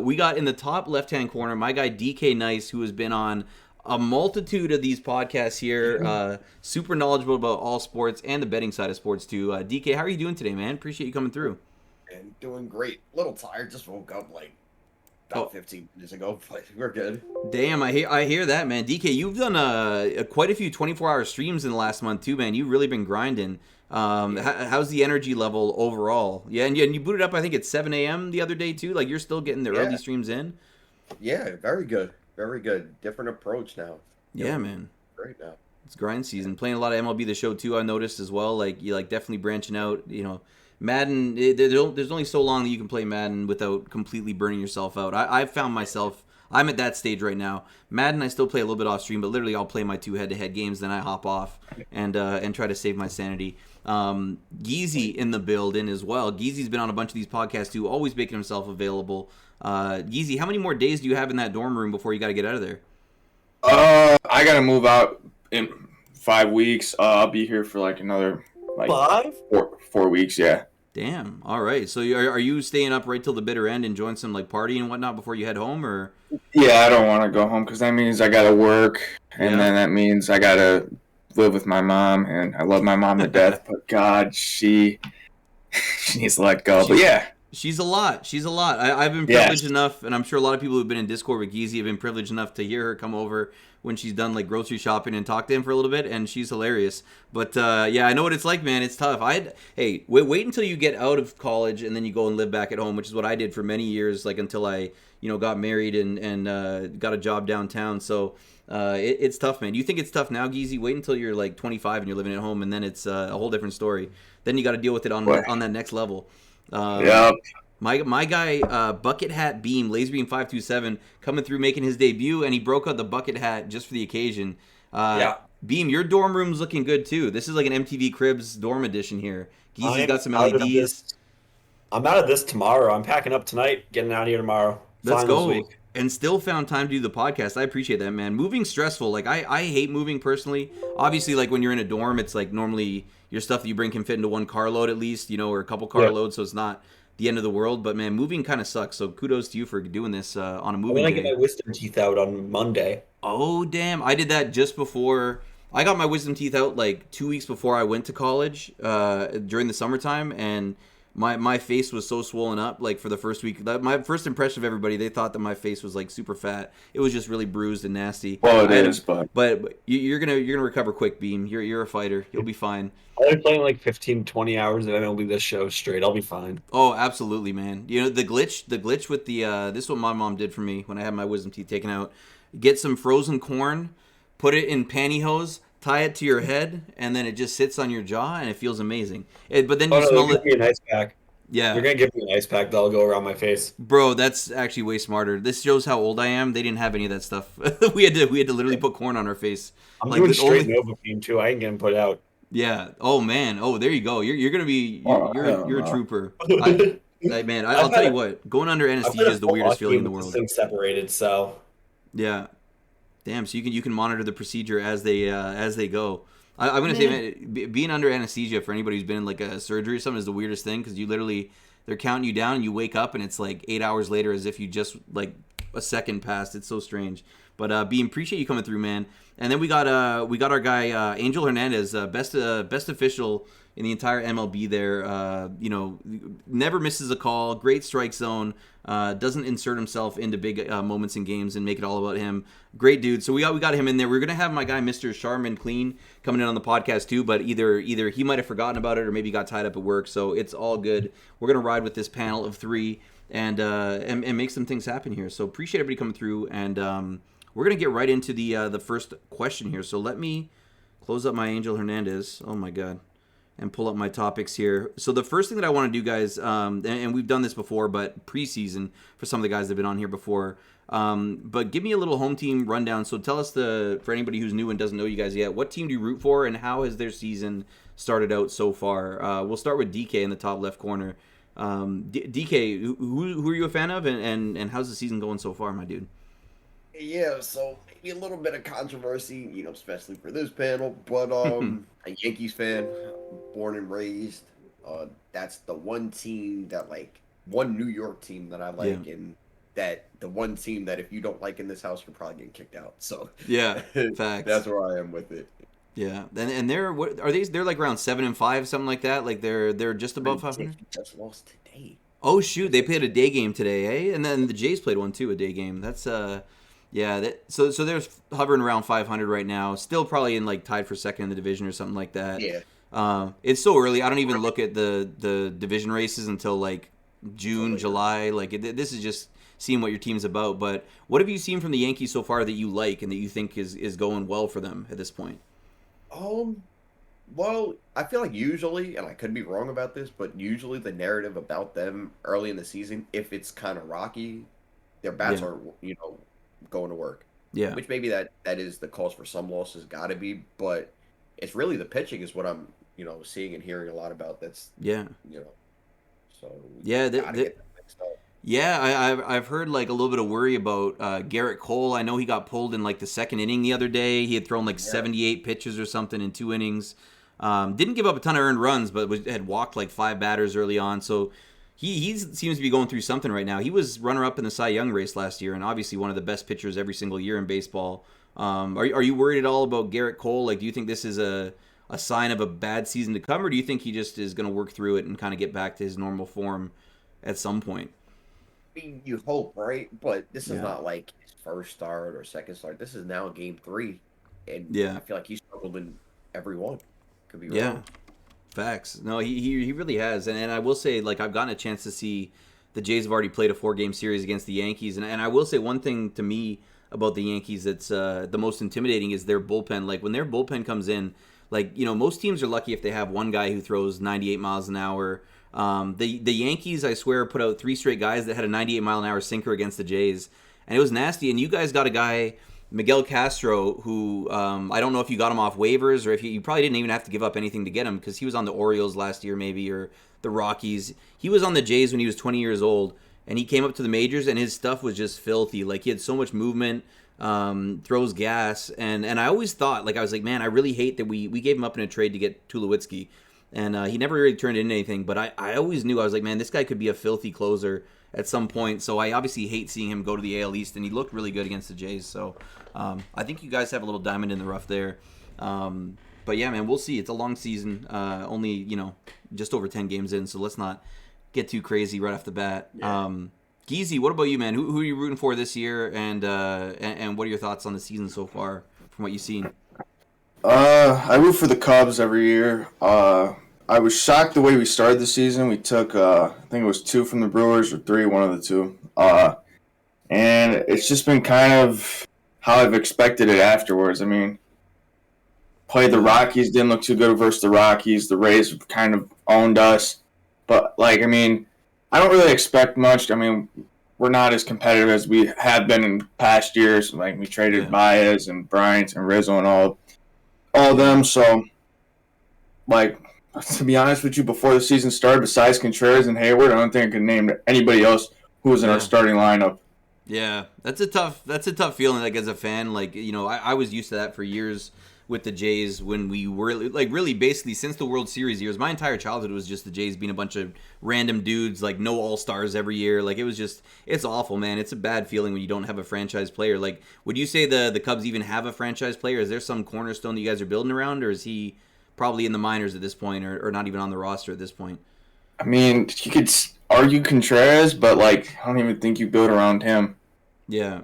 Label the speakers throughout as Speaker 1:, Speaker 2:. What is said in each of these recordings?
Speaker 1: we got in the top left-hand corner my guy DK Nice, who has been on a multitude of these podcasts here. Super knowledgeable about all sports and the betting side of sports too. DK, how are you doing today, man? Appreciate you coming through.
Speaker 2: And doing great. A little tired. Just woke up like about
Speaker 1: Oh,
Speaker 2: 15 minutes ago, but we're good.
Speaker 1: damn! I hear that, man. DK, you've done quite a few 24-hour streams in the last month too, man. You've really been grinding.
Speaker 2: Yeah,
Speaker 1: How's the energy level overall? Yeah, and you booted up. I think it's 7 a.m. the other day too. Like you're still getting the early
Speaker 2: yeah,
Speaker 1: streams in.
Speaker 2: yeah. Very good. Very good. Different approach now.
Speaker 1: Yeah,
Speaker 2: Doing
Speaker 1: man.
Speaker 2: great now.
Speaker 1: It's grind season. Playing a lot of MLB The Show too. I noticed as well. Like you like definitely branching out. Madden. There's only so long that you can play Madden without completely burning yourself out. I've found myself. I'm at that stage right now. Madden, I still play a little bit off stream, but literally I'll play my two head-to-head games, then I hop off and try to save my sanity. Geezy in the building as well. Geezy's been on a bunch of these podcasts too, always making himself available. Geezy, how many more days do you have in that dorm room before you got to get out of there?
Speaker 3: I gotta move out in 5 weeks. I'll be here for like another like
Speaker 4: 5?
Speaker 3: four weeks. Yeah.
Speaker 1: Damn. All right. So are you staying up right till the bitter end, enjoying some like party and whatnot before you head home, or?
Speaker 3: Yeah, I don't want to go home because that means I gotta work, and
Speaker 1: Yeah.
Speaker 3: then that means I gotta live with my mom, and I love my mom to death. But God, she needs to let go. But yeah,
Speaker 1: She's a lot. She's a lot. I've been
Speaker 3: yes.
Speaker 1: privileged enough, and I'm sure a lot of people who've been in Discord with Geezy have been privileged enough to hear her come over when she's done like grocery shopping and talk to him for a little bit, and she's hilarious. But yeah, I know what it's like, man. It's tough. Hey, wait until you get out of college and then you go and live back at home, which is what I did for many years, like until I got married and got a job downtown. So it's tough, man. You think it's tough now, Geezy? Wait until you're like 25 and you're living at home, and then it's a whole different story. Then you got to deal with it on that next level.
Speaker 3: Yep.
Speaker 1: My guy, Bucket Hat Beam, Laser Beam 527, coming through making his debut, and he broke out the bucket hat just for the occasion.
Speaker 4: Yeah.
Speaker 1: Beam, your dorm room's looking good too. This is like an MTV Cribs dorm edition here. Geezy's
Speaker 4: I'm
Speaker 1: got some
Speaker 4: out of
Speaker 1: LEDs.
Speaker 4: this. I'm out of this tomorrow. I'm packing up tonight, getting out of here tomorrow.
Speaker 1: Let's
Speaker 4: Finals
Speaker 1: go.
Speaker 4: week.
Speaker 1: And still found time to do the podcast. I appreciate that, man. Moving's stressful. Like I hate moving personally. Obviously, like when you're in a dorm, it's like normally your stuff that you bring can fit into one carload at least, or a couple carloads, so it's not the end of the world. But man, moving kind of sucks. So kudos to you for doing this on a
Speaker 4: I'm
Speaker 1: moving
Speaker 4: gonna get
Speaker 1: day.
Speaker 4: my wisdom teeth out on Monday.
Speaker 1: Oh damn! I did that just before I got my wisdom teeth out, like 2 weeks before I went to college during the summertime, and my face was so swollen up. Like for the first week, my first impression of everybody, they thought that my face was like super fat. It was just really bruised and nasty.
Speaker 3: Well, it is, but
Speaker 1: But you're gonna recover quick, Beam. You're a fighter. You'll be fine.
Speaker 4: I'll be playing like 15, 20 hours of MLB this show straight. I'll be fine.
Speaker 1: Oh, absolutely, man. The glitch with the this is what my mom did for me when I had my wisdom teeth taken out. Get some frozen corn, put it in pantyhose, tie it to your head, and then it just sits on your jaw, and it feels amazing. But then you
Speaker 4: Oh no,
Speaker 1: smell
Speaker 4: they're
Speaker 1: it.
Speaker 4: giving me an ice pack.
Speaker 1: Yeah,
Speaker 4: They're gonna give me an ice pack that'll go around my face.
Speaker 1: bro, that's actually way smarter. This shows how old I am. They didn't have any of that stuff. we had to literally put corn on our face.
Speaker 4: I'm
Speaker 1: Like
Speaker 4: doing
Speaker 1: the
Speaker 4: straight
Speaker 1: only.
Speaker 4: Novocaine too. I ain't getting put out.
Speaker 1: Yeah. Oh man. Oh, there you go. You're gonna be you're a trooper. Man, I'll
Speaker 4: I've
Speaker 1: tell
Speaker 4: had
Speaker 1: you what. Going under
Speaker 4: I've
Speaker 1: anesthesia
Speaker 4: had
Speaker 1: is
Speaker 4: a
Speaker 1: the
Speaker 4: full
Speaker 1: weirdest feeling
Speaker 4: off
Speaker 1: in the
Speaker 4: with this
Speaker 1: world.
Speaker 4: thing separated, so
Speaker 1: Yeah. Damn. So you can monitor the procedure as they go. I'm gonna say, man, being under anesthesia for anybody who's been in like a surgery or something is the weirdest thing because you literally they're counting you down and you wake up and it's like 8 hours later as if you just like a second passed. It's so strange. But Beam, appreciate you coming through, man. And then we got our guy Angel Hernandez, best official in the entire MLB there. Never misses a call, great strike zone, doesn't insert himself into big moments in games and make it all about him. Great dude. So we got him in there. We're gonna have my guy Mr. Charmin Clean coming in on the podcast too, but either he might have forgotten about it or maybe got tied up at work. So it's all good. We're gonna ride with this panel of three and make some things happen here. So appreciate everybody coming through, and we're gonna get right into the first question here. So let me close up my Angel Hernandez. Oh my god. And pull up my topics here. So the first thing that I want to do, guys, and we've done this before, but preseason for some of the guys that have been on here before. But give me a little home team rundown. So tell us for anybody who's new and doesn't know you guys yet, what team do you root for, and how has their season started out so far? We'll start with DK in the top left corner. DK, who are you a fan of, and how's the season going so far, my dude?
Speaker 2: Yeah, so maybe a little bit of controversy, especially for this panel, but a Yankees fan, born and raised. That's the one team that one New York team that I like,
Speaker 1: Yeah.
Speaker 2: and that the one team that if you don't like in this house, you're probably getting kicked out. So
Speaker 1: Yeah, facts.
Speaker 2: that's where I am with it.
Speaker 1: Yeah, and they're what are they? They're like around 7-5, something like that. Like they're just above 500.
Speaker 2: Just lost today.
Speaker 1: Oh shoot, they played a day game today, eh? And then the Jays played one too, a day game. That's yeah. So they're hovering around 500 right now. Still probably in like tied for second in the division or something like that.
Speaker 2: Yeah.
Speaker 1: It's so early. I don't even look at the division races until like June, July. Like this is just seeing what your team's about. But what have you seen from the Yankees so far that you like and that you think is going well for them at this point?
Speaker 2: Well, I feel like usually, and I could be wrong about this, but usually the narrative about them early in the season, if it's kind of rocky, their bats are, going to work.
Speaker 1: Yeah.
Speaker 2: Which maybe that is the cause for some losses, got to be, but it's really the pitching is what I'm, seeing and hearing a lot about. That's so
Speaker 1: yeah,
Speaker 2: gotta get that fixed up.
Speaker 1: Yeah, I've heard like a little bit of worry about Garrett Cole. I know he got pulled in like the second inning the other day. He had thrown like 78 pitches or something in 2 innings. Didn't give up a ton of earned runs, but had walked like 5 batters early on. So he seems to be going through something right now. He was runner-up in the Cy Young race last year, and obviously one of the best pitchers every single year in baseball. Are you worried at all about Garrett Cole? Like, do you think this is a sign of a bad season to come, or do you think he just is going to work through it and kind of get back to his normal form at some point?
Speaker 2: I mean, you hope, right? But this is not like his first start or second start. This is now game 3, and I feel like he's struggled in every one. Could be wrong.
Speaker 1: Yeah, facts. No, he really has, and I will say, like, I've gotten a chance to see the Jays have already played a 4-game series against the Yankees, and I will say one thing to me about the Yankees that's the most intimidating is their bullpen. Like when their bullpen comes in, like most teams are lucky if they have one guy who throws 98 miles an hour. The Yankees, I swear, put out 3 straight guys that had a 98-mile-an-hour sinker against the Jays, and it was nasty. And you guys got a guy, Miguel Castro, who I don't know if you got him off waivers or if you probably didn't even have to give up anything to get him because he was on the Orioles last year maybe or the Rockies. He was on the Jays when he was 20 years old, and he came up to the majors, and his stuff was just filthy. Like he had so much movement, throws gas, and I always thought, like I was like, man, I really hate that we gave him up in a trade to get Tulowitzki. And he never really turned into anything, but I always knew, I was like, man, this guy could be a filthy closer at some point. So I obviously hate seeing him go to the AL East, and he looked really good against the Jays. So I think you guys have a little diamond in the rough there. But yeah, man, we'll see. It's a long season, only, just over 10 games in, so let's not get too crazy right off the bat. Yeah. Geezy, what about you, man? Who are you rooting for this year, and what are your thoughts on the season so far from what you've seen?
Speaker 3: I root for the Cubs every year. I was shocked the way we started the season. We took, I think it was 2 from the Brewers or 3, one of the 2. And it's just been kind of how I've expected it afterwards. I mean, played the Rockies, didn't look too good versus the Rockies. The Rays kind of owned us. But, I don't really expect much. I mean, we're not as competitive as we have been in past years. Like, we traded Baez and Bryant and Rizzo and all of them. So, to be honest with you, before the season started, besides Contreras and Hayward, I don't think I could name anybody else who was in our starting lineup.
Speaker 1: Yeah, that's a tough feeling. Like as a fan, I was used to that for years with the Jays when we were really basically since the World Series years. My entire childhood was just the Jays being a bunch of random dudes, like no all-stars every year. Like it was just, it's awful, man. It's a bad feeling when you don't have a franchise player. Like, would you say the Cubs even have a franchise player? Is there some cornerstone that you guys are building around, or is he probably in the minors at this point, or not even on the roster at this point?
Speaker 3: I mean, you could argue Contreras, but I don't even think you build around him.
Speaker 1: Yeah,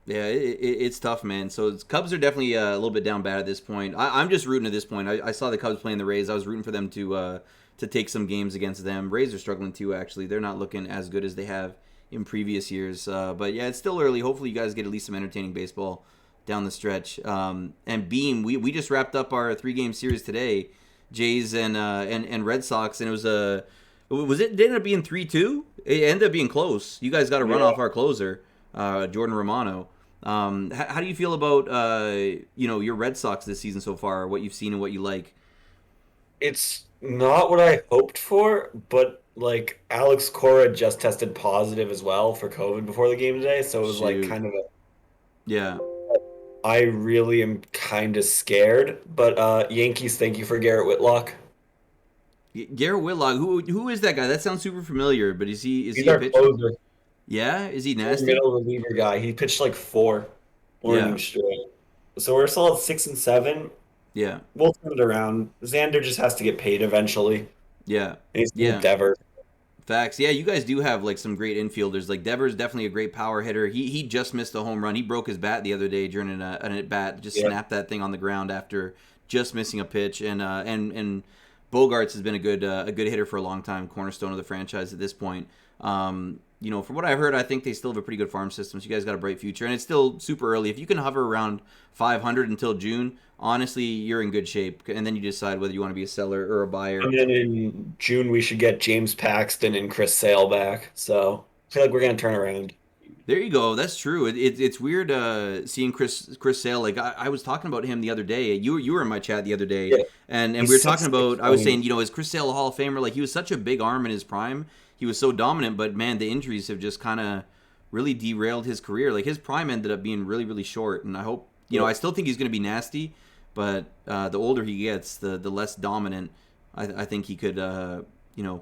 Speaker 1: it's tough, man. So Cubs are definitely a little bit down bad at this point. I'm just rooting at this point. I saw the Cubs playing the Rays. I was rooting for them to take some games against them. Rays are struggling too, actually. They're not looking as good as they have in previous years. But yeah, it's still early. Hopefully you guys get at least some entertaining baseball down the stretch. And Beam, we just wrapped up our 3-game series today, Jays and Red Sox, and it ended up being 3-2? It ended up being close. You guys got a run off our closer, Jordan Romano. How do you feel about your Red Sox this season so far? What you've seen and what you like?
Speaker 4: It's not what I hoped for, but Alex Cora just tested positive as well for COVID before the game today, so it was kind of a
Speaker 1: yeah.
Speaker 4: I really am kind of scared, but Yankees, thank you for Garrett Whitlock.
Speaker 1: Garrett Whitlock, who is that guy? That sounds super familiar, but is he
Speaker 4: He's
Speaker 1: a
Speaker 4: our
Speaker 1: pitcher?
Speaker 4: closer.
Speaker 1: Yeah, is he nasty?
Speaker 4: Middle reliever guy. He pitched like four
Speaker 1: Yeah,
Speaker 4: innings straight. So we're still at 6 and 7.
Speaker 1: yeah,
Speaker 4: We'll turn it around. Xander just has to get paid eventually.
Speaker 1: yeah,
Speaker 4: He's in
Speaker 1: yeah.
Speaker 4: Dever.
Speaker 1: Facts. Yeah, you guys do have like some great infielders. Like Devers definitely a great power hitter. He just missed a home run. He broke his bat the other day during an at bat. Just
Speaker 4: Yeah.
Speaker 1: snapped that thing on the ground after just missing a pitch. And Bogarts has been a good hitter for a long time. Cornerstone of the franchise at this point. From what I've heard, I think they still have a pretty good farm system. So you guys got a bright future, and it's still super early. If you can hover around 500 until June, honestly, you're in good shape. And then you decide whether you want to be a seller or a buyer.
Speaker 4: And then in June we should get James Paxton and Chris Sale back. So I feel like we're gonna turn around.
Speaker 1: There you go. That's true. It's weird seeing Chris Sale. Like I was talking about him the other day. You were in my chat the other day,
Speaker 4: Yeah.
Speaker 1: and
Speaker 4: He's
Speaker 1: we were talking about. I was
Speaker 4: 6'6".
Speaker 1: saying, is Chris Sale a Hall of Famer? Like he was such a big arm in his prime. He was so dominant, but man, the injuries have just kind of really derailed his career. Like his prime ended up being really really short, and I hope I still think he's going to be nasty, but the older he gets, the less dominant I think he could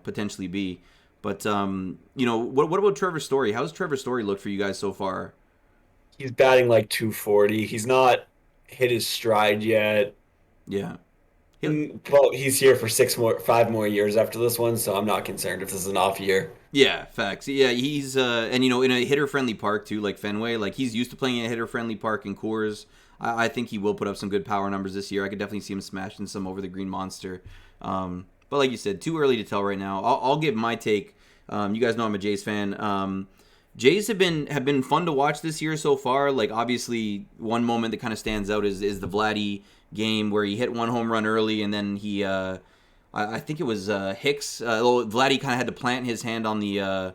Speaker 1: potentially be. But what about Trevor Story? How's Trevor Story look for you guys so far?
Speaker 4: He's batting like 240. He's not hit his stride yet.
Speaker 1: Yeah.
Speaker 4: Well, he's here for 5 more years after this one, so I'm not concerned if this is an off year.
Speaker 1: Yeah, facts. Yeah, he's and in a hitter friendly park too, like Fenway. Like he's used to playing in a hitter friendly park in Coors. I think he will put up some good power numbers this year. I could definitely see him smashing some over the Green Monster. But like you said, too early to tell right now. I'll give my take. You guys know I'm a Jays fan. Jays have been fun to watch this year so far. Like obviously, one moment that kind of stands out is the Vladdy game where he hit one home run early, and then I think it was Hicks. Vladdy kind of had to plant his hand on the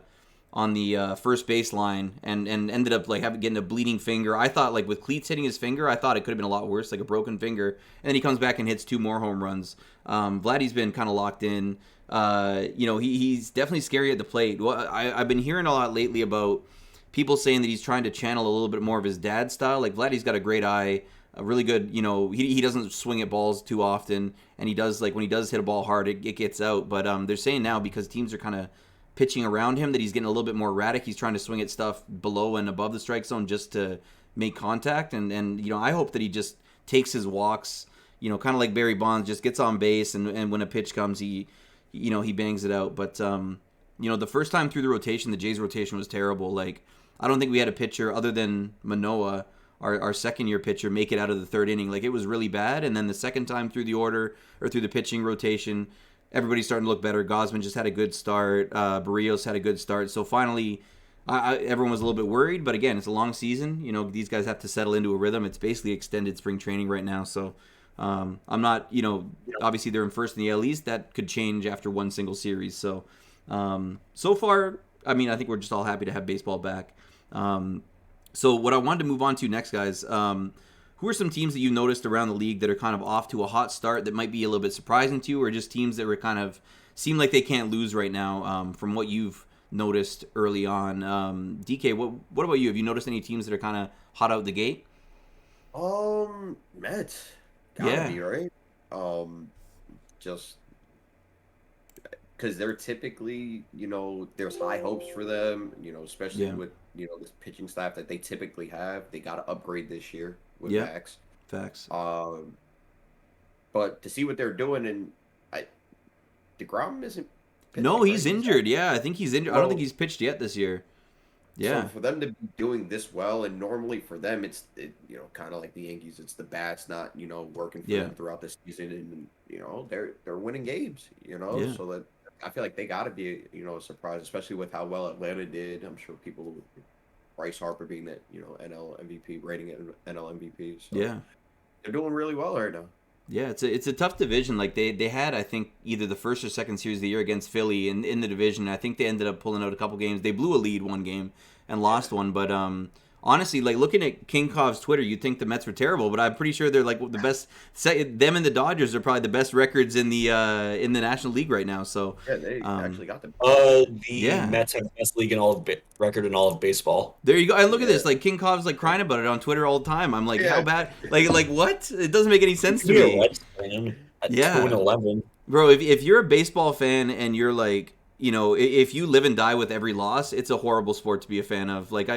Speaker 1: first base line and ended up like getting a bleeding finger. I thought like with cleats hitting his finger, I thought it could have been a lot worse, like a broken finger. And then he comes back and hits 2 more home runs. Vladdy's been kind of locked in. He's definitely scary at the plate. Well, I've been hearing a lot lately about people saying that he's trying to channel a little bit more of his dad's style. Like Vladdy's got a great eye, a really good, he doesn't swing at balls too often, and he does, like when he does hit a ball hard, it gets out. But they're saying now because teams are kind of pitching around him that he's getting a little bit more erratic. He's trying to swing at stuff below and above the strike zone just to make contact. And I hope that he just takes his walks, kind of like Barry Bonds, just gets on base, and when a pitch comes, he bangs it out. But the first time through the rotation, the Jays rotation was terrible. Like I don't think we had a pitcher other than Manoah, our second year pitcher, make it out of the third inning. Like it was really bad. And then the second time through the order or through the pitching rotation, everybody's starting to look better. Gosman just had a good start. Barrios had a good start. So finally, everyone was a little bit worried. But again, it's a long season. These guys have to settle into a rhythm. It's basically extended spring training right now. So I'm not, obviously they're in first in the AL East. That could change after one single series. So so far, I think we're just all happy to have baseball back. So what I wanted to move on to next, guys, who are some teams that you noticed around the league that are kind of off to a hot start that might be a little bit surprising to you, or just teams that were kind of seem like they can't lose right now from what you've noticed early on? DK, what about you? Have you noticed any teams that are kind of hot out the gate?
Speaker 2: Mets. Gotta be, right? Just because they're typically, there's high hopes for them, especially with, this pitching staff that they typically have. They got to upgrade this year with Max.
Speaker 1: Facts.
Speaker 2: But to see what they're doing, and DeGrom isn't pitching,
Speaker 1: No, he's
Speaker 2: right?
Speaker 1: injured. Yeah, I think he's injured. I don't think he's pitched yet this year. Yeah.
Speaker 2: So for them to be doing this well, and normally for them, it's kind of like the Yankees. It's the bats not working for them throughout the season, and they're winning games. So that I feel like they got to be a surprise, especially with how well Atlanta did. I'm sure people, Bryce Harper being that NL MVP, rating it NL MVP. So
Speaker 1: yeah,
Speaker 2: they're doing really well right now.
Speaker 1: Yeah, it's a tough division. Like they had, I think, either the first or second series of the year against Philly in the division. I think they ended up pulling out a couple games. They blew a lead one game and lost one. But honestly, like looking at King Kov's Twitter, you'd think the Mets were terrible, but I'm pretty sure they're like the best. Them and the Dodgers are probably the best records in the National League right now. So
Speaker 2: yeah, they actually got them.
Speaker 4: Mets have the best league in record in all of baseball.
Speaker 1: There you go. And look at this. Like King Kov's like crying about it on Twitter all the time. I'm like, how bad? Like what? It doesn't make any sense to me.
Speaker 4: At 2-11.
Speaker 1: Bro, if you're a baseball fan and you're like if you live and die with every loss, it's a horrible sport to be a fan of. Like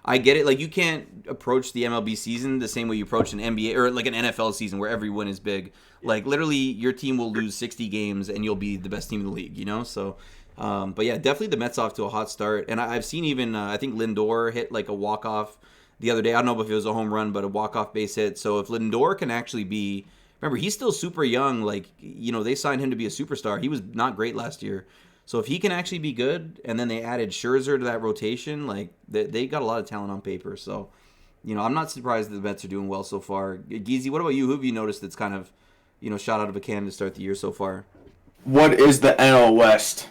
Speaker 1: I get it. Like you can't approach the MLB season the same way you approach an NBA or like an NFL season where every win is big. Like literally, your team will lose 60 games and you'll be the best team in the league. So. But yeah, definitely the Mets off to a hot start, and I've seen even I think Lindor hit like a walk off the other day. I don't know if it was a home run, but a walk off base hit. So if Lindor can actually be, remember he's still super young. Like they signed him to be a superstar. He was not great last year. So if he can actually be good, and then they added Scherzer to that rotation, like they got a lot of talent on paper. So I'm not surprised that the Mets are doing well so far. Geezy, what about you? Who have you noticed that's kind of shot out of a cannon to start the year so far?
Speaker 3: What is the NL West?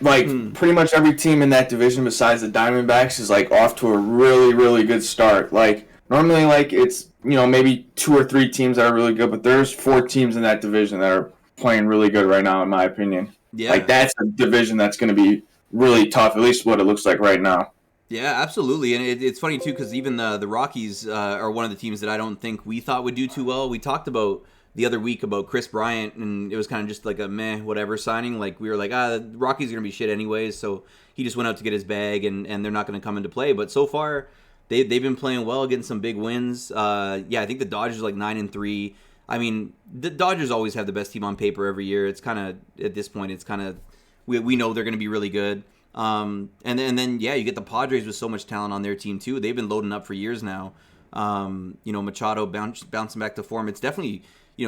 Speaker 3: Like pretty much every team in that division besides the Diamondbacks is like off to a really, really good start. Like normally, like it's maybe 2 or 3 teams that are really good, but there's 4 teams in that division that are playing really good right now, in my opinion.
Speaker 1: Yeah,
Speaker 3: like that's a division that's going to be really tough. At least what it looks like right now.
Speaker 1: Yeah, absolutely, and it's funny too because even the Rockies are one of the teams that I don't think we thought would do too well. We talked about the other week about Chris Bryant, and it was kind of just like a meh, whatever signing. Like, we were like, the Rockies are going to be shit anyways, so he just went out to get his bag, and they're not going to come into play. But so far, they've been playing well, getting some big wins. I think the Dodgers are like 9-3. I mean, the Dodgers always have the best team on paper every year. It's kind of, at this point, it's kind of, we know they're going to be really good. And then, you get the Padres with so much talent on their team, too. They've been loading up for years now. Machado bouncing back to form. It's definitely...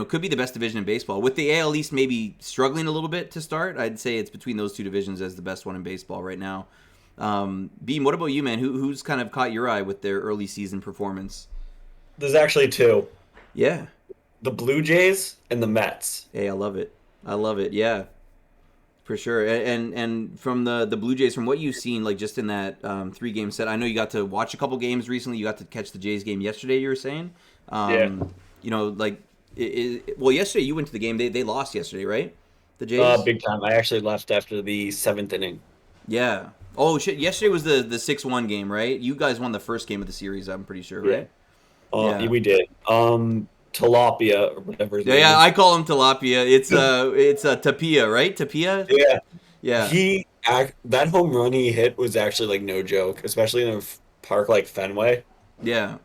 Speaker 1: could be the best division in baseball. With the AL East maybe struggling a little bit to start, I'd say it's between those 2 divisions as the best one in baseball right now. Beam, what about you, man? Who's kind of caught your eye with their early season performance?
Speaker 4: There's actually 2.
Speaker 1: Yeah.
Speaker 4: The Blue Jays and the Mets.
Speaker 1: Hey, I love it. Yeah. For sure. And from the Blue Jays, from what you've seen, like just in that 3-game set, I know you got to watch a couple games recently. You got to catch the Jays game yesterday, you were saying? Yesterday you went to the game. They lost yesterday, right? The Jays?
Speaker 4: Big time. I actually left after the 7th inning.
Speaker 1: Yeah. Oh, shit. Yesterday was the 6-1 game, right? You guys won the first game of the series, I'm pretty sure, right?
Speaker 4: Yeah. We did. Tilapia or whatever his name is.
Speaker 1: I call him Tilapia. It's Tapia, right? Tapia?
Speaker 4: Yeah.
Speaker 1: Yeah.
Speaker 4: That home run he hit was actually like no joke, especially in a park like Fenway.
Speaker 1: Yeah.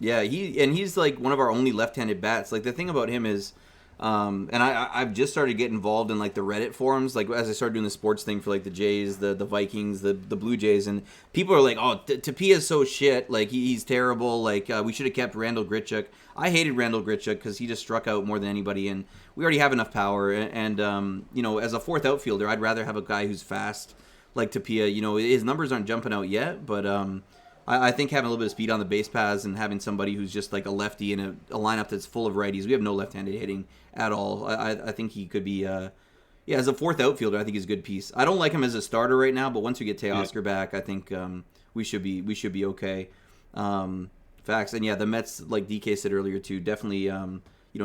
Speaker 1: Yeah, he's like one of our only left-handed bats. Like the thing about him is, and I've just started getting involved in like the Reddit forums, like as I started doing the sports thing for like the Jays, the Vikings, the Blue Jays, and people are like, "Oh, Tapia's so shit. Like he's terrible. Like we should have kept Randall Grichuk." I hated Randall Grichuk because he just struck out more than anybody, and we already have enough power. And as a 4th outfielder, I'd rather have a guy who's fast like Tapia. His numbers aren't jumping out yet, but I think having a little bit of speed on the base paths and having somebody who's just like a lefty in a lineup that's full of righties. We have no left-handed hitting at all. I think he could be, as a 4th outfielder, I think he's a good piece. I don't like him as a starter right now, but once we get Teoscar back, I think we should be okay. Facts. And the Mets, like DK said earlier too, definitely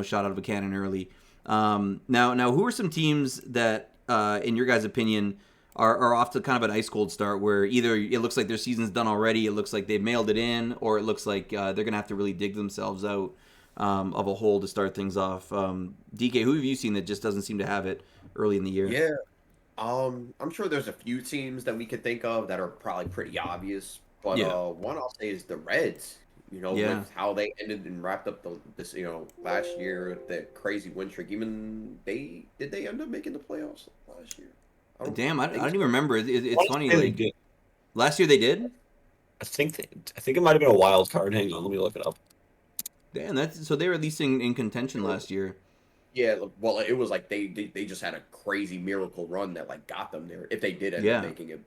Speaker 1: shot out of a cannon early. Now, who are some teams that, in your guys' opinion, are off to kind of an ice cold start where either it looks like their season's done already, it looks like they've mailed it in, or it looks like they're going to have to really dig themselves out of a hole to start things off. DK, who have you seen that just doesn't seem to have it early in the year?
Speaker 2: Yeah. I'm sure there's a few teams that we could think of that are probably pretty obvious, but one I'll say is the Reds. With how they ended and wrapped up this last year, that crazy win streak. Even did they end up making the playoffs last year?
Speaker 1: I don't even remember. It's funny. Like last year they did.
Speaker 4: I think it might have been a wild card. Hang on, let me look it up.
Speaker 1: Damn, so they were at least in contention last year.
Speaker 2: Yeah, well, it was like they just had a crazy miracle run that like got them there. If they did end up making it,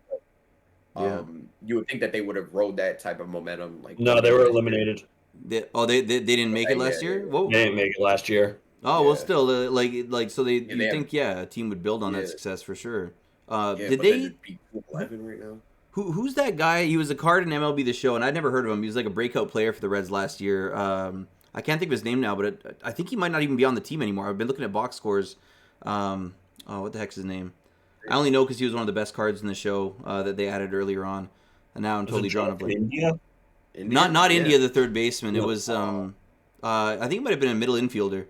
Speaker 2: you would think that they would have rode that type of momentum. Like
Speaker 4: no, they were eliminated.
Speaker 1: They didn't make it last year. Whoa.
Speaker 4: They didn't make it last year.
Speaker 1: Oh well, still so they think a team would build on that success for sure. Did they
Speaker 2: beat 11 right now?
Speaker 1: Who's that guy? He was a card in MLB The Show, and I'd never heard of him. He was like a breakout player for the Reds last year. I can't think of his name now, but I think he might not even be on the team anymore. I've been looking at box scores. What the heck's his name? I only know because he was one of the best cards in the show that they added earlier on, and now I'm totally drawing a blank.
Speaker 4: India?
Speaker 1: Not India, the third baseman. It was I think it might have been a middle infielder.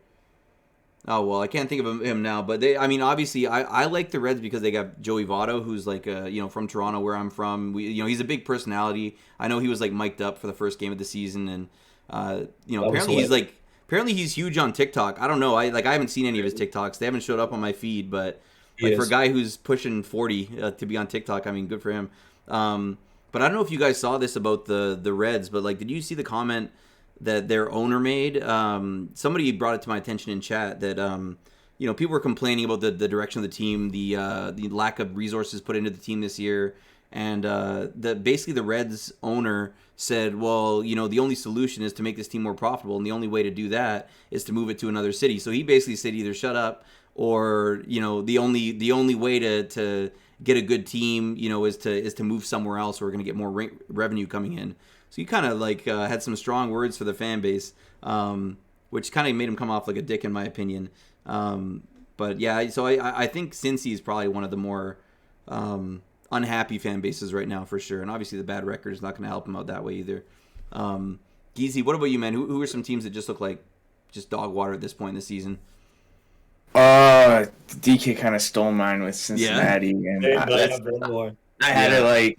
Speaker 1: Oh, well, I can't think of him now, but obviously, I like the Reds because they got Joey Votto, who's like, from Toronto, where I'm from. He's a big personality. I know he was like mic'd up for the first game of the season, and apparently he's huge on TikTok. I don't know. I haven't seen any of his TikToks. They haven't showed up on my feed, but for a guy who's pushing 40 to be on TikTok, I mean, good for him. But I don't know if you guys saw this about the Reds, but like, did you see the comment that their owner made? Somebody brought it to my attention in chat that people were complaining about the direction of the team, the lack of resources put into the team this year, and basically the Reds owner said, well, the only solution is to make this team more profitable, and the only way to do that is to move it to another city. So he basically said either shut up or the only way to get a good team is to move somewhere else, or we're going to get more revenue coming in. So he kind of had some strong words for the fan base, which kind of made him come off like a dick in my opinion. But yeah, so I think Cincy is probably one of the more unhappy fan bases right now for sure. And obviously the bad record is not going to help him out that way either. Geezy, what about you, man? Who are some teams that just look like just dog water at this point in the season?
Speaker 3: DK kind of stole mine with Cincinnati, and I had it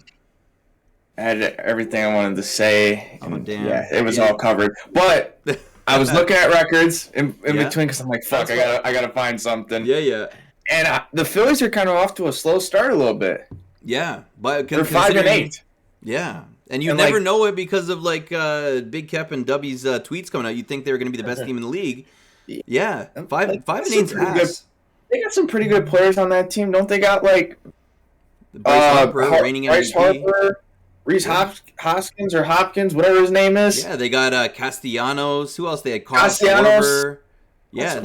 Speaker 3: I had everything I wanted to say. And,
Speaker 1: damn.
Speaker 3: Yeah, it was all covered. But I was looking at records in between because I'm like, fuck, I gotta find something.
Speaker 1: Yeah.
Speaker 3: And the Phillies are kind of off to a slow start a little bit.
Speaker 1: Yeah, but
Speaker 3: they're 5-8.
Speaker 1: Yeah, and you never know it because of Big Kep and W's tweets coming out. You'd think they were going to be the best team in the league. Yeah, 5-8 pass.
Speaker 3: They got some pretty good players on that team, don't they? Got
Speaker 1: Bryce Harper, reigning MVP.
Speaker 3: Reese Hoskins or Hopkins, whatever his name is.
Speaker 1: Yeah, they got Castellanos. Who else? They had
Speaker 3: Castellanos.
Speaker 1: Yeah,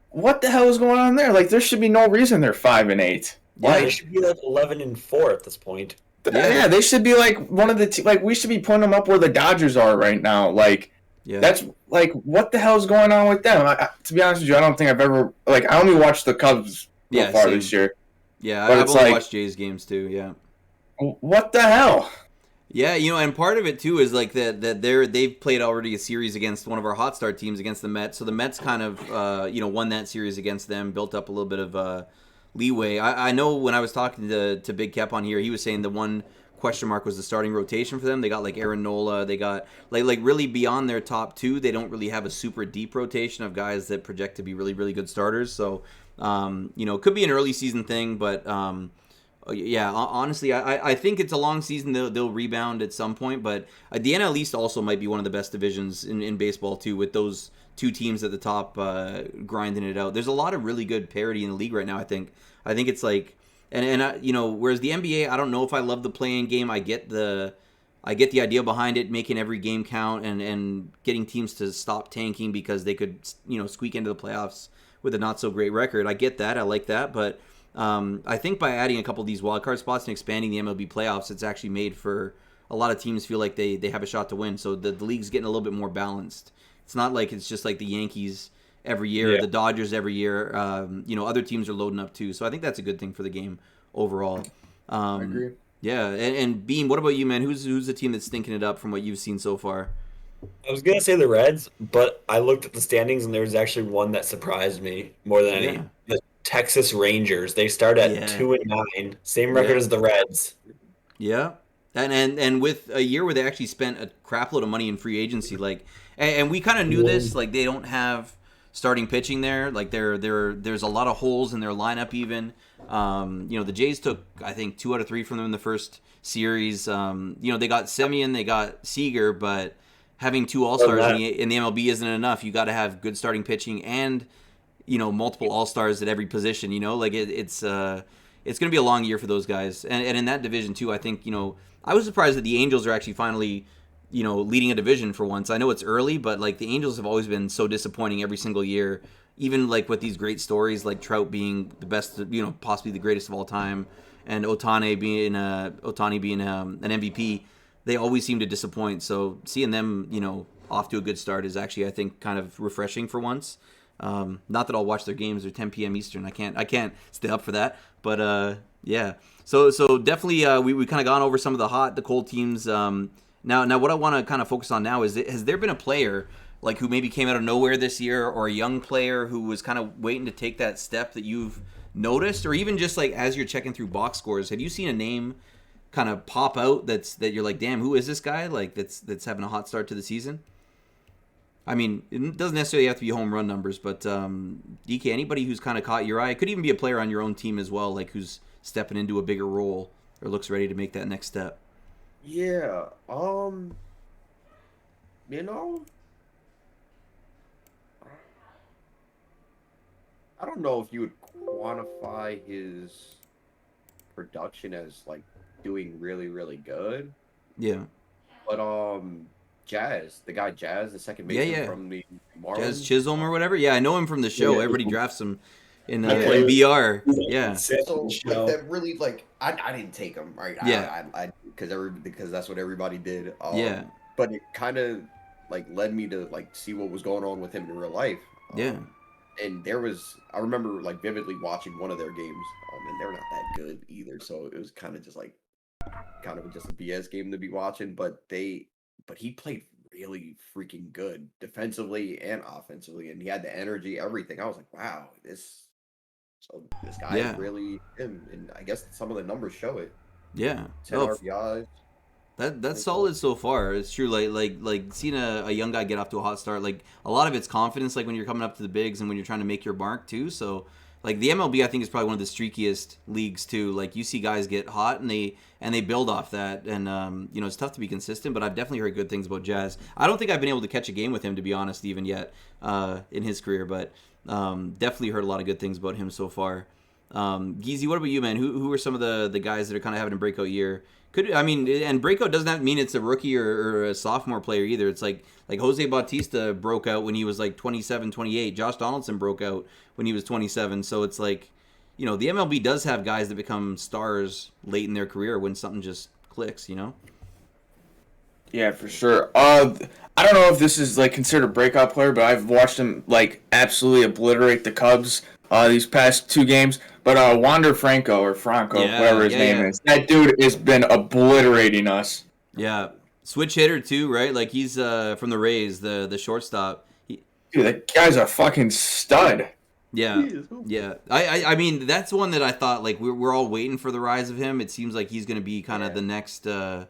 Speaker 3: what the hell is going on there? There should be no reason they're 5-8.
Speaker 4: Yeah, they should be 11-4 at this point.
Speaker 3: Yeah, they should be one of the we should be putting them up where the Dodgers are right now. That's what the hell is going on with them? To be honest with you, I don't think I've ever I only watched the Cubs so far this year.
Speaker 1: Yeah, I've only watched Jays games too. Yeah.
Speaker 3: What the hell?
Speaker 1: Yeah, and part of it too is that they've played already a series against one of our hot start teams against the Mets. So the Mets kind of won that series against them, built up a little bit of leeway. I know when I was talking to Big Kep on here, he was saying the one question mark was the starting rotation for them. They got Aaron Nola. They got really beyond their top two. They don't really have a super deep rotation of guys that project to be really, really good starters. So it could be an early season thing, but yeah, honestly, I think it's a long season. They'll rebound at some point, but the NL East also might be one of the best divisions in baseball too, with those two teams at the top grinding it out. There's a lot of really good parity in the league right now. I think it's whereas the NBA, I don't know if I love the play-in game. I get the idea behind it, making every game count and getting teams to stop tanking because they could squeak into the playoffs with a not so great record. I get that. I like that, but I think by adding a couple of these wildcard spots and expanding the MLB playoffs, it's actually made for a lot of teams feel like they have a shot to win. So the league's getting a little bit more balanced. It's not like it's just like the Yankees every year, or the Dodgers every year. Other teams are loading up too. So I think that's a good thing for the game overall.
Speaker 3: I agree.
Speaker 1: Yeah, and Beam, what about you, man? Who's the team that's stinking it up from what you've seen so far?
Speaker 4: I was going to say the Reds, but I looked at the standings and there was actually one that surprised me more than any. The Texas Rangers. They start at 2-9, same record as the Reds.
Speaker 1: Yeah, and with a year where they actually spent a crap load of money in free agency, and we kind of knew this, they don't have starting pitching there. There's a lot of holes in their lineup even. The Jays took, I think, 2 out of 3 from them in the first series. They got Semien, they got Seager, but having 2 All-Stars in the MLB isn't enough. You got to have good starting pitching and multiple All-Stars at every position. It's going to be a long year for those guys. And in that division too, I think, I was surprised that the Angels are actually finally, leading a division for once. I know it's early, but the Angels have always been so disappointing every single year. Even with these great stories, like Trout being the best, possibly the greatest of all time, and Ohtani being an MVP, they always seem to disappoint. So seeing them, off to a good start is actually, I think, kind of refreshing for once. Not that I'll watch their games. They're 10 p.m. Eastern. I can't stay up for that. But yeah. So definitely we kind of gone over some of the hot, the cold teams. Now what I want to kind of focus on now is has there been a player like who maybe came out of nowhere this year, or a young player who was kind of waiting to take that step that you've noticed, or even just like as you're checking through box scores, have you seen a name kind of pop out that you're like, damn, who is this guy? Like that's having a hot start to the season. I mean, it doesn't necessarily have to be home run numbers, but DK, anybody who's kind of caught your eye, it could even be a player on your own team as well, like who's stepping into a bigger role or looks ready to make that next step.
Speaker 2: Yeah. You know, I don't know if you would quantify his production as like doing really, really good.
Speaker 1: Yeah.
Speaker 2: But Jazz, the second baseman from the Marlins.
Speaker 1: Jazz Chisholm or whatever. Yeah, I know him from the show. Everybody drafts him in BR. Yeah.
Speaker 2: So like, that really like I didn't take him, right?
Speaker 1: Yeah.
Speaker 2: I because that's what everybody did.
Speaker 1: Yeah.
Speaker 2: But it kind of like led me to like see what was going on with him in real life.
Speaker 1: Yeah.
Speaker 2: And I remember like vividly watching one of their games, and they're not that good either. So it was kind of just a BS game to be watching. But he played really freaking good defensively and offensively, and he had the energy, everything. I was like, wow, this guy is really him, and I guess some of the numbers show it.
Speaker 1: Yeah,
Speaker 2: 10 RBIs.
Speaker 1: That's solid so far. It's true. Like seeing a young guy get off to a hot start. Like a lot of it's confidence. Like when you're coming up to the bigs and when you're trying to make your mark too. So like the MLB, I think is probably one of the streakiest leagues too. Like you see guys get hot and they build off that. And it's tough to be consistent. But I've definitely heard good things about Jazz. I don't think I've been able to catch a game with him, to be honest, even yet in his career. But definitely heard a lot of good things about him so far. Geezy, what about you, man? Who are some of the guys that are kind of having a breakout year? And breakout doesn't have to mean it's a rookie or a sophomore player either. It's like Jose Bautista broke out when he was like 27, 28. Josh Donaldson broke out when he was 27. So it's like, the MLB does have guys that become stars late in their career when something just clicks,
Speaker 3: Yeah, for sure. I don't know if this is like considered a breakout player, but I've watched him like absolutely obliterate the Cubs these past two games. But Wander Franco or Franco, whatever his name is, that dude has been obliterating us.
Speaker 1: Yeah, switch hitter too, right? Like he's from the Rays, the shortstop.
Speaker 3: Dude, that guy's a fucking stud.
Speaker 1: Yeah, yeah. I mean, that's one that I thought like we're all waiting for the rise of him. It seems like he's going to be kind of the next, one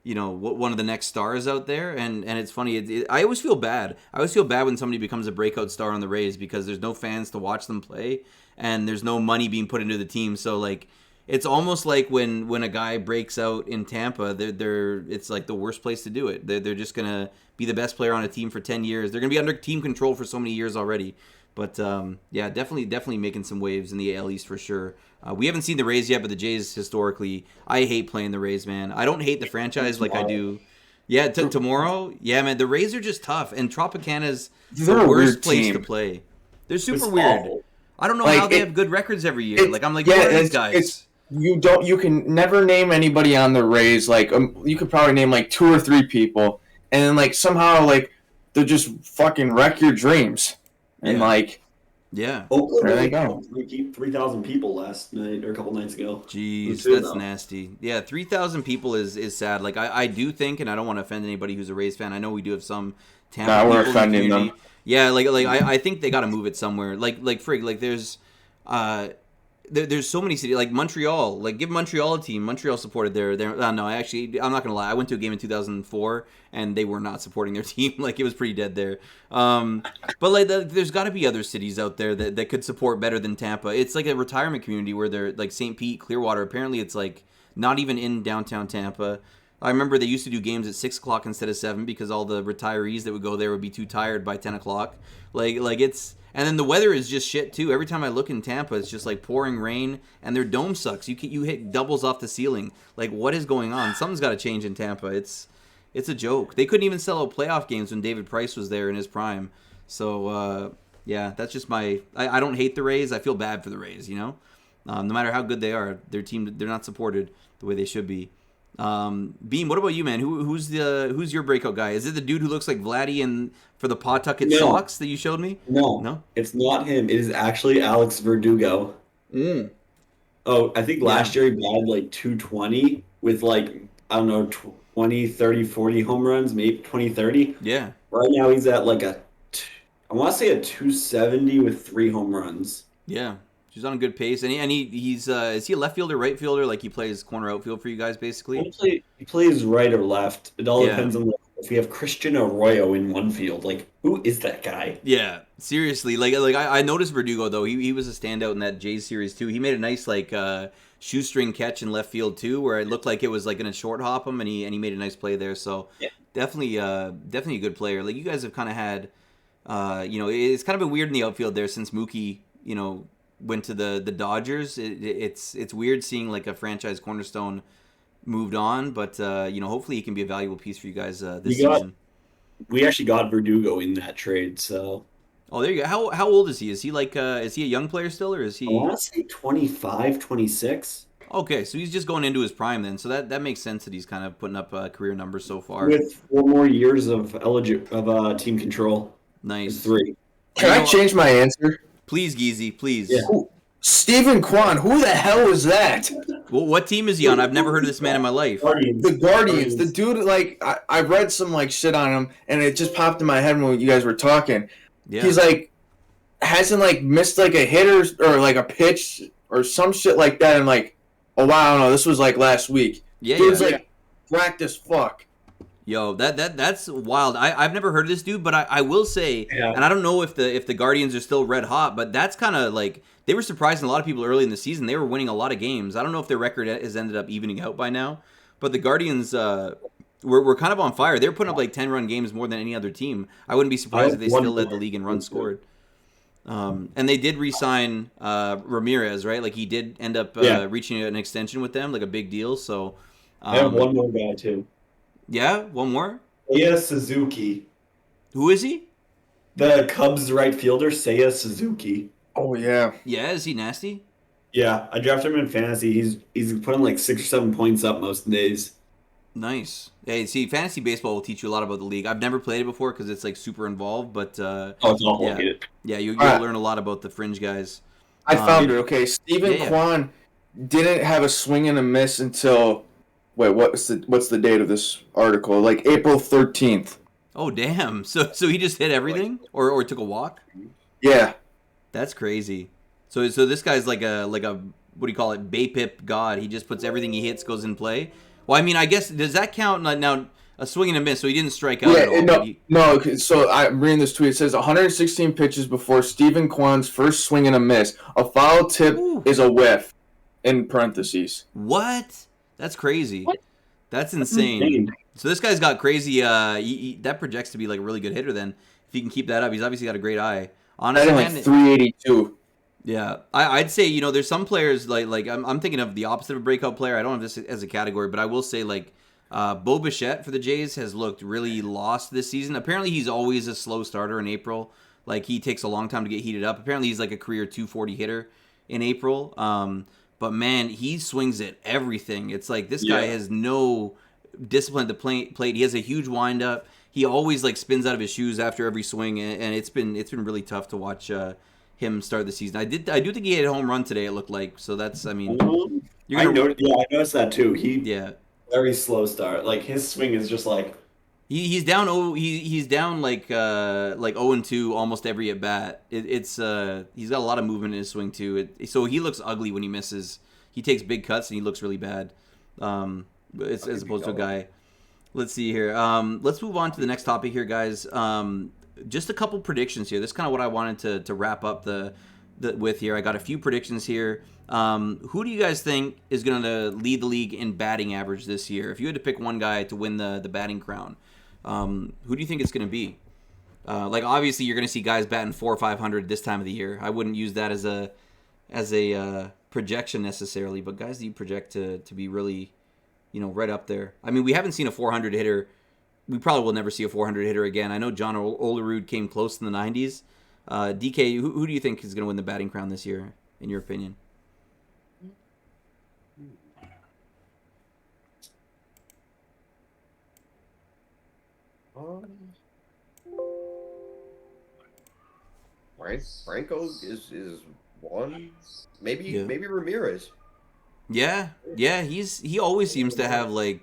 Speaker 1: of the next stars out there. And it's funny. I always feel bad. I always feel bad when somebody becomes a breakout star on the Rays because there's no fans to watch them play. And there's no money being put into the team, so like it's almost like when a guy breaks out in Tampa, it's like the worst place to do it. They're just gonna be the best player on a team for 10 years. They're gonna be under team control for so many years already. But definitely making some waves in the AL East for sure. We haven't seen the Rays yet, but the Jays historically, I hate playing the Rays, man. I don't hate the franchise like I do. Yeah, tomorrow, yeah, man. The Rays are just tough, and Tropicana's the worst place to play. They're super weird. Awful. I don't know how they have good records every year. Like I'm like, what are these guys?
Speaker 3: You can never name anybody on the Rays. Like you could probably name like 2 or 3 people, and then like somehow like they'll just fucking wreck your dreams. And
Speaker 5: Oakland,
Speaker 3: there they go.
Speaker 5: 3,000 people last night or a couple nights ago.
Speaker 1: Jeez, that's nasty. Yeah, 3,000 people is sad. Like I do think, and I don't want to offend anybody who's a Rays fan. I know we do have some Tampa people
Speaker 3: we're offending them.
Speaker 1: Yeah, I think they got to move it somewhere. Like frig, like there's so many cities like Montreal. Like give Montreal a team. Montreal supported their. I'm not gonna lie. I went to a game in 2004 and they were not supporting their team. Like it was pretty dead there. But like there's got to be other cities out there that could support better than Tampa. It's like a retirement community where they're like St. Pete, Clearwater. Apparently it's like not even in downtown Tampa. I remember they used to do games at 6 o'clock instead of 7 because all the retirees that would go there would be too tired by 10 o'clock. Like it's, and then the weather is just shit too. Every time I look in Tampa, it's just like pouring rain, and their dome sucks. You hit doubles off the ceiling. Like what is going on? Something's got to change in Tampa. It's a joke. They couldn't even sell out playoff games when David Price was there in his prime. So that's just my. I don't hate the Rays. I feel bad for the Rays. No matter how good they are, their team they're not supported the way they should be. Beam, what about you, man? Who's your breakout guy? Is it the dude who looks like Vladdy and for the Pawtucket socks that you showed me?
Speaker 5: No, it's not him. It is actually Alex Verdugo. Oh, I think last year he batted like 220 with like I don't know 20, 30, 40 home runs, maybe 20, 30.
Speaker 1: Yeah.
Speaker 5: Right now he's at like I want to say a 270 with 3 home runs.
Speaker 1: Yeah. He's on a good pace, and he's is he a left fielder, right fielder? Like he plays corner outfield for you guys, basically.
Speaker 5: He plays right or left. It all
Speaker 1: Yeah.
Speaker 5: depends on if we have Christian Arroyo in one field. Like, who is that guy?
Speaker 1: Yeah, seriously. Like I noticed Verdugo though. He was a standout in that Jays series too. He made a nice like shoestring catch in left field too, where it looked like it was like gonna short hop him, and he made a nice play there. So
Speaker 5: Yeah.
Speaker 1: definitely a good player. Like you guys have kind of had, it's kind of been weird in the outfield there since Mookie, went to the Dodgers. It's weird seeing like a franchise cornerstone moved on, but hopefully he can be a valuable piece for you guys this season.
Speaker 5: We actually got Verdugo in that trade, so.
Speaker 1: Oh, there you go. How old is he? Is he like is he a young player still, or is he?
Speaker 5: I want to say 25, 26.
Speaker 1: Okay, so he's just going into his prime then. So that makes sense that he's kind of putting up career numbers so far.
Speaker 5: With 4 more years of team control.
Speaker 1: Nice.
Speaker 5: 3.
Speaker 3: Can I change my answer?
Speaker 1: Please, Geezy, please.
Speaker 5: Yeah.
Speaker 3: Stephen Kwan, who the hell is that?
Speaker 1: Well, what team is he on? I've never heard of this man in my life.
Speaker 3: The Guardians. The dude, like, I read some, like, shit on him, and it just popped in my head when you guys were talking.
Speaker 1: Yeah.
Speaker 3: He's, like, hasn't, like, missed, like, a hit or like, a pitch or some shit like that, and, like, oh, wow, no, this was, like, last week.
Speaker 1: Yeah,
Speaker 3: Dude's,
Speaker 1: yeah.
Speaker 3: like, cracked as fuck.
Speaker 1: Yo, that's wild. I've never heard of this dude, but I will say,
Speaker 5: Yeah.
Speaker 1: and I don't know if the Guardians are still red hot, but that's kind of like they were surprising a lot of people early in the season. They were winning a lot of games. I don't know if their record has ended up evening out by now, but the Guardians were kind of on fire. They're putting up like 10-run games more than any other team. I wouldn't be surprised if they still led the league in runs scored. And they did re-sign Ramirez, right? Like he did end up reaching an extension with them, like a big deal. So
Speaker 5: I have one more guy, too.
Speaker 1: Yeah, one more.
Speaker 5: Seiya Suzuki.
Speaker 1: Who is he?
Speaker 5: The Cubs right fielder, Seiya Suzuki.
Speaker 3: Oh, yeah.
Speaker 1: Yeah, is he nasty?
Speaker 5: Yeah, I drafted him in fantasy. He's putting like 6 or 7 points up most days.
Speaker 1: Nice. Hey, see, fantasy baseball will teach you a lot about the league. I've never played it before because it's like super involved, but
Speaker 5: It's awful.
Speaker 1: yeah, you'll
Speaker 3: All right.
Speaker 1: learn a lot about the fringe guys.
Speaker 3: I found it. Okay, Stephen
Speaker 1: yeah.
Speaker 3: Kwan didn't have a swing and a miss until what's the date of this article? Like April 13th.
Speaker 1: Oh, damn. So he just hit everything, or took a walk?
Speaker 3: Yeah.
Speaker 1: That's crazy. So this guy's like a what do you call it? BAPIP god. He just puts everything he hits goes in play. Well, I mean, I guess does that count now? A swing and a miss, so he didn't strike out at all.
Speaker 3: No. So I'm reading this tweet. It says 116 pitches before Stephen Kwan's first swing and a miss. A foul tip is a whiff. In parentheses.
Speaker 1: What? That's crazy. That's insane. So this guy's got crazy. That projects to be like a really good hitter. Then if he can keep that up, he's obviously got a great eye. Honestly,
Speaker 3: like 382.
Speaker 1: Yeah, I'd say there's some players like I'm thinking of the opposite of a breakout player. I don't have this as a category, but I will say like Bo Bichette for the Jays has looked really lost this season. Apparently he's always a slow starter in April. Like he takes a long time to get heated up. Apparently he's like a career 240 hitter in April. But man, he swings at everything. It's like this guy has no discipline at the plate. He has a huge windup. He always like spins out of his shoes after every swing, and it's been really tough to watch him start the season. I do think he hit a home run today. It looked like I
Speaker 5: noticed that too.
Speaker 1: Yeah.
Speaker 5: Very slow start. Like his swing is just like
Speaker 1: he's down. He's down like 0-2 almost every at bat. He's got a lot of movement in his swing too. So he looks ugly when he misses. He takes big cuts and he looks really bad. As opposed to a guy. Let's see here. Let's move on to the next topic here, guys. Just a couple predictions here. This is kind of what I wanted to wrap up with here. I got a few predictions here. Who do you guys think is going to lead the league in batting average this year? If you had to pick one guy to win the batting crown, who do you think it's going to be? Like obviously you're going to see guys batting 400 or 500 this time of the year. I wouldn't use that as a projection necessarily, but guys that you project to be really, right up there. I mean, we haven't seen a 400 hitter. We probably will never see a 400 hitter again. I know John Olerud came close in the 90s. DK, who do you think is going to win the batting crown this year, in your opinion?
Speaker 2: Franco is one. Maybe Ramirez.
Speaker 1: Yeah. He always seems to have and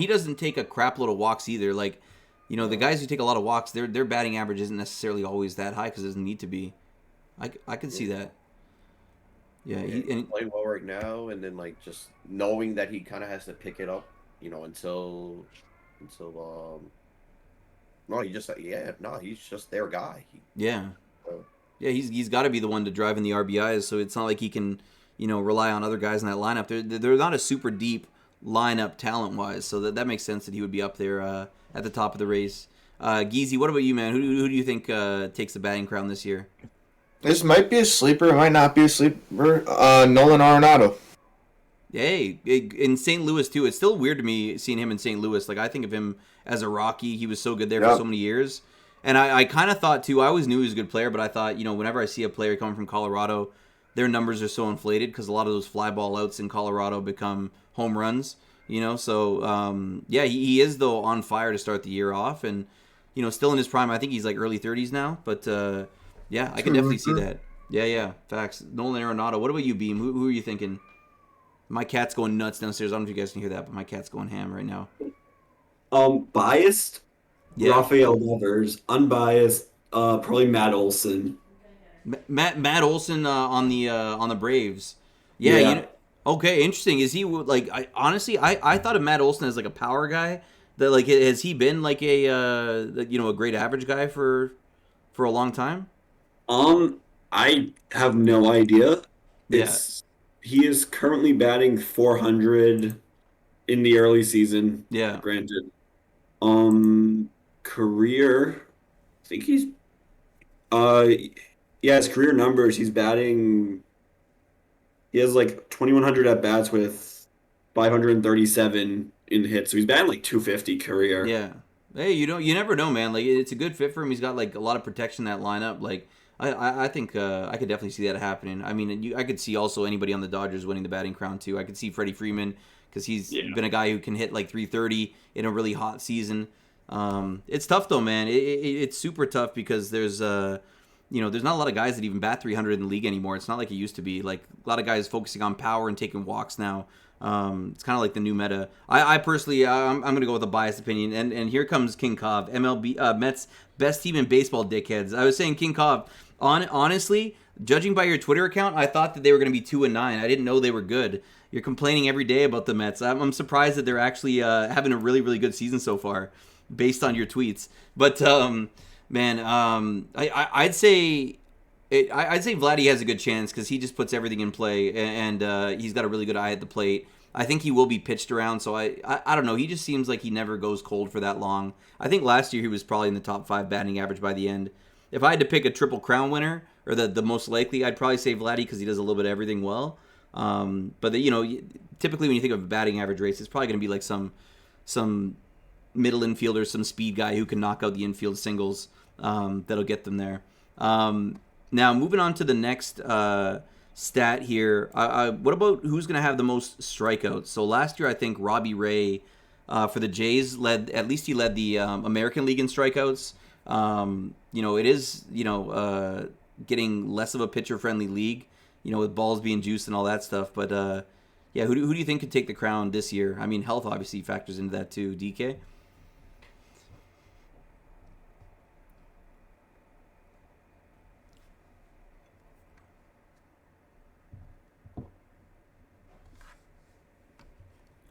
Speaker 1: he doesn't take a crap load of walks either. Like You know, the guys who take a lot of walks, their batting average isn't necessarily always that high because it doesn't need to be. I can see that. Yeah,
Speaker 2: he's playing well right now, and then like just knowing that he kind of has to pick it up, you know, until no, he's just their guy.
Speaker 1: Yeah, he's got to be the one to drive in the RBIs, so it's not like he can, you know, rely on other guys in that lineup. They're not a super deep lineup talent wise, so that makes sense that he would be up there at the top of the race. Geezy, what about you, man? Who do you think takes the batting crown this year?
Speaker 3: This might be a sleeper. It might not be a sleeper. Nolan Arenado.
Speaker 1: Hey, in St. Louis too. It's still weird to me seeing him in St. Louis. Like I think of him as a Rocky. He was so good there for so many years. And I kind of thought too. I always knew he was a good player, but I thought, you know, whenever I see a player coming from Colorado, their numbers are so inflated because a lot of those fly ball outs in Colorado become home runs. You know, so he is though on fire to start the year off, and you know, still in his prime. I think he's like early 30s now, but yeah, I can definitely see that. Yeah, facts. Nolan Arenado. What about you, Beam? Who are you thinking? My cat's going nuts downstairs. I don't know if you guys can hear that, but my cat's going ham right now.
Speaker 5: Biased, Rafael Devers. Unbiased, probably Matt Olson.
Speaker 1: Matt Olson on the Braves. Yeah. You know, okay, interesting. Is he like? I thought of Matt Olson as like a power guy. That like has he been like a great average guy for a long time?
Speaker 5: I have no idea. He is currently batting 400 in the early season.
Speaker 1: Yeah.
Speaker 5: Granted. Career, I think he's his career numbers, he has like 2,100 at bats with 537 in hits. So he's batting like 250 career.
Speaker 1: Yeah. Hey, you never know, man. Like it's a good fit for him. He's got like a lot of protection in that lineup. Like I think I could definitely see that happening. I mean, I could see also anybody on the Dodgers winning the batting crown too. I could see Freddie Freeman because he's been a guy who can hit like 330 in a really hot season. It's tough though, man. It's super tough because there's there's not a lot of guys that even bat 300 in the league anymore. It's not like it used to be. Like a lot of guys focusing on power and taking walks now. It's kind of like the new meta. I personally, I'm going to go with a biased opinion. And here comes King Cobb, MLB Mets best team in baseball, dickheads. I was saying King Cobb. Honestly, judging by your Twitter account, I thought that they were going to be 2-9. I didn't know they were good. You're complaining every day about the Mets. I'm surprised that they're actually having a really, really good season so far, based on your tweets. But man, I'd say Vladdy has a good chance because he just puts everything in play, and he's got a really good eye at the plate. I think he will be pitched around, so I don't know. He just seems like he never goes cold for that long. I think last year he was probably in the top 5 batting average by the end. If I had to pick a Triple Crown winner, or the most likely, I'd probably say Vladdy because he does a little bit of everything well. But typically when you think of a batting average race, it's probably going to be like some middle infielder, some speed guy who can knock out the infield singles that'll get them there. Now, moving on to the next stat here. What about who's going to have the most strikeouts? So last year, I think Robbie Ray for the Jays led the American League in strikeouts. It is, getting less of a pitcher-friendly league, with balls being juiced and all that stuff. But, who do you think could take the crown this year? I mean, health obviously factors into that too. DK?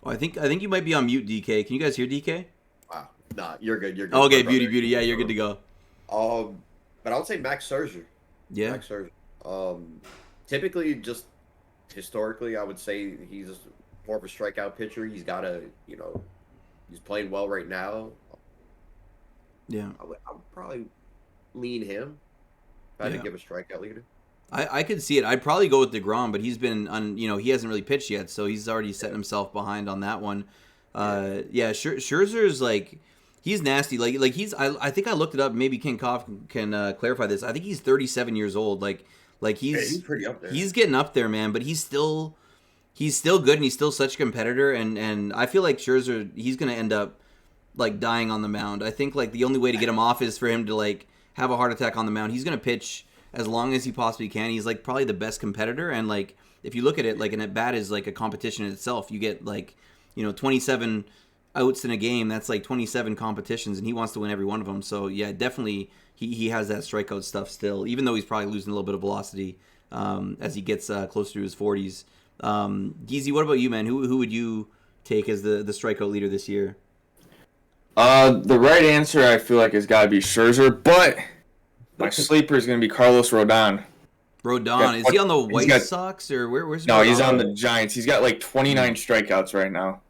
Speaker 1: Oh, I think you might be on mute, DK. Can you guys hear DK?
Speaker 2: Wow. Nah, you're good. You're good.
Speaker 1: Okay, beauty. Yeah, you're good to go.
Speaker 2: But I would say Max Scherzer.
Speaker 1: Yeah.
Speaker 2: Max Scherzer. Typically, just historically, I would say he's more of a strikeout pitcher. He's got he's playing well right now.
Speaker 1: Yeah.
Speaker 2: I would probably lean him if I had to give a strikeout leader.
Speaker 1: I could see it. I'd probably go with DeGrom, but he's been he hasn't really pitched yet, so he's already setting himself behind on that one. Scherzer's like, he's nasty. Like he's I think I looked it up. Maybe King Koff can clarify this. I think he's 37 years old. Like he's
Speaker 2: pretty up there.
Speaker 1: He's getting up there, man. But he's still good, and he's still such a competitor. And I feel like Scherzer, he's gonna end up like dying on the mound. I think like the only way to get him off is for him to like have a heart attack on the mound. He's gonna pitch as long as he possibly can. He's like probably the best competitor, and like if you look at it, like an at bat is like a competition in itself. You get like 27 outs in a game, that's like 27 competitions, and he wants to win every one of them. So yeah, definitely he has that strikeout stuff still, even though he's probably losing a little bit of velocity as he gets closer to his 40s. Geezy, what about you, man? Who would you take as the strikeout leader this year?
Speaker 3: The right answer, I feel like, has got to be Scherzer, but my sleeper is going to be Carlos Rodon.
Speaker 1: Rodon, is he on the White Sox or where's?
Speaker 3: No,
Speaker 1: Rodon?
Speaker 3: He's on the Giants. He's got like 29 strikeouts right now.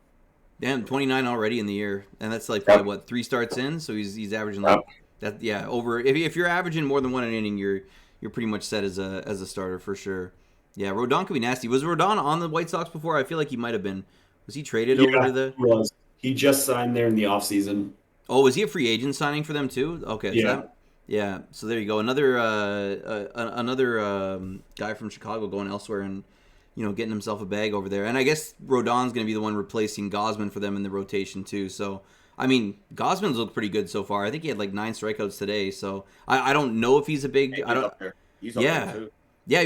Speaker 1: Damn, 29 already in the year, and that's like probably what 3 starts in. So he's averaging like that. Yeah, over if you're averaging more than 1 inning, you're pretty much set as a starter for sure. Yeah, Rodon could be nasty. Was Rodon on the White Sox before? I feel like he might have been. Was he traded over to the?
Speaker 5: He was. He just signed there in the offseason.
Speaker 1: Oh, was he a free agent signing for them too? Okay.
Speaker 5: Yeah.
Speaker 1: Yeah. So there you go. Another guy from Chicago going elsewhere and getting himself a bag over there. And I guess Rodon's going to be the one replacing Gausman for them in the rotation too. So I mean, Gausman's looked pretty good so far. I think he had like 9 strikeouts today. So I don't know if he's a big.
Speaker 2: He's up there. He's up there too.
Speaker 1: Yeah,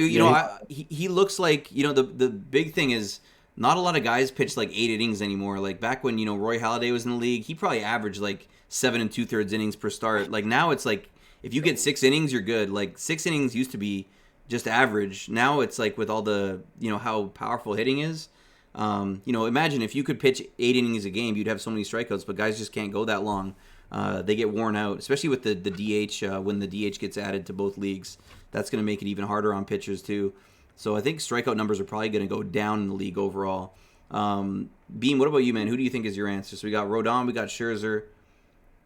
Speaker 1: he looks like the big thing is. Not a lot of guys pitch like 8 innings anymore. Like back when Roy Halladay was in the league, he probably averaged like 7 2/3 innings per start. Like now it's like if you get 6 innings, you're good. Like 6 innings used to be just average. Now it's like with all the how powerful hitting is. Imagine if you could pitch 8 innings a game, you'd have so many strikeouts. But guys just can't go that long. They get worn out, especially with the DH when the DH gets added to both leagues. That's going to make it even harder on pitchers too. So I think strikeout numbers are probably going to go down in the league overall. Beam, what about you, man? Who do you think is your answer? So we got Rodon, we got Scherzer.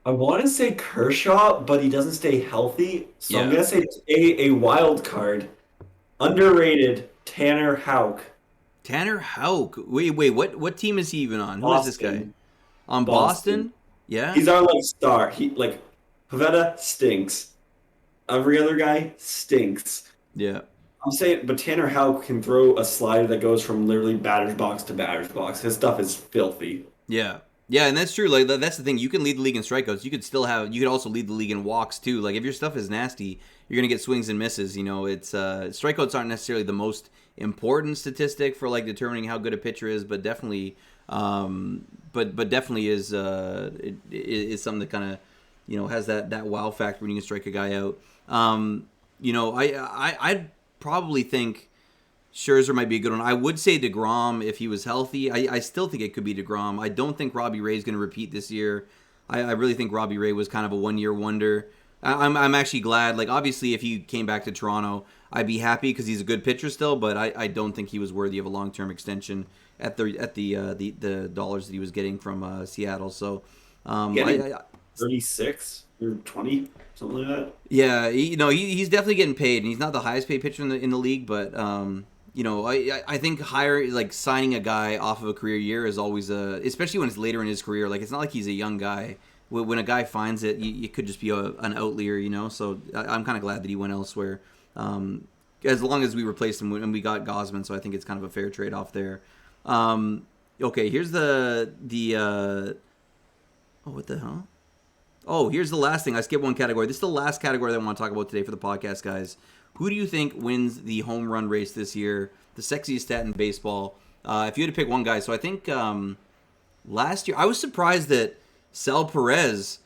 Speaker 5: I want to say Kershaw, but he doesn't stay healthy. So I'm going to say a wild card. Underrated Tanner Houck.
Speaker 1: Tanner Houck. Wait, what team is he even on? Who is this guy? On Boston? Yeah.
Speaker 5: He's our star. He Pavetta stinks. Every other guy stinks.
Speaker 1: Yeah.
Speaker 5: I'm saying, but Tanner Houck can throw a slider that goes from literally batter's box to batter's box. His stuff is filthy.
Speaker 1: Yeah, and that's true. Like that's the thing. You can lead the league in strikeouts. You could also lead the league in walks too. Like if your stuff is nasty, you're gonna get swings and misses. It's strikeouts aren't necessarily the most important statistic for like determining how good a pitcher is, but definitely, but definitely is something that kind of has that wow factor when you can strike a guy out. I'd probably think Scherzer might be a good one. I would say DeGrom if he was healthy. I still think it could be DeGrom. I don't think Robbie Ray's going to repeat this year. I really think Robbie Ray was kind of a one-year wonder. I'm actually glad. Like obviously, if he came back to Toronto, I'd be happy because he's a good pitcher still. But I don't think he was worthy of a long-term extension at the dollars that he was getting from Seattle. So
Speaker 5: 36 or 20. Something like that.
Speaker 1: Yeah, he's definitely getting paid, and he's not the highest paid pitcher in the league. But I think signing a guy off of a career year is always especially when it's later in his career. Like it's not like he's a young guy. When a guy finds it, it could just be an outlier, So I'm kind of glad that he went elsewhere. As long as we replaced him and we got Gausman, so I think it's kind of a fair trade off there. Okay, here's the what the hell? Oh, here's the last thing. I skipped one category. This is the last category that I want to talk about today for the podcast, guys. Who do you think wins the home run race this year? The sexiest stat in baseball. If you had to pick one guy. So I think last year, I was surprised that Sal Perez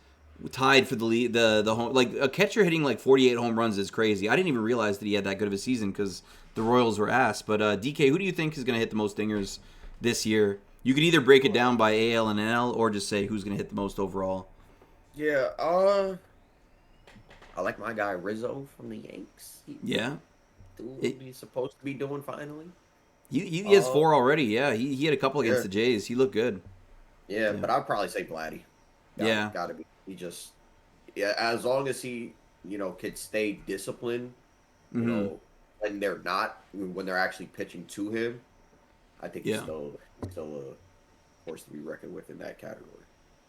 Speaker 1: tied for the home. Like a catcher hitting like 48 home runs is crazy. I didn't even realize that he had that good of a season because the Royals were ass. But DK, who do you think is going to hit the most dingers this year? You could either break it down by AL and NL or just say who's going to hit the most overall.
Speaker 2: Yeah, I like my guy Rizzo from the Yanks. He's supposed to be doing finally.
Speaker 1: He has 4 already. Yeah, he had a couple against the Jays. He looked good.
Speaker 2: Yeah, but I'd probably say Vladdy. Gotta be. He just as long as he could stay disciplined, when they're not when they're actually pitching to him, I think he's still a force to be reckoned with in that category.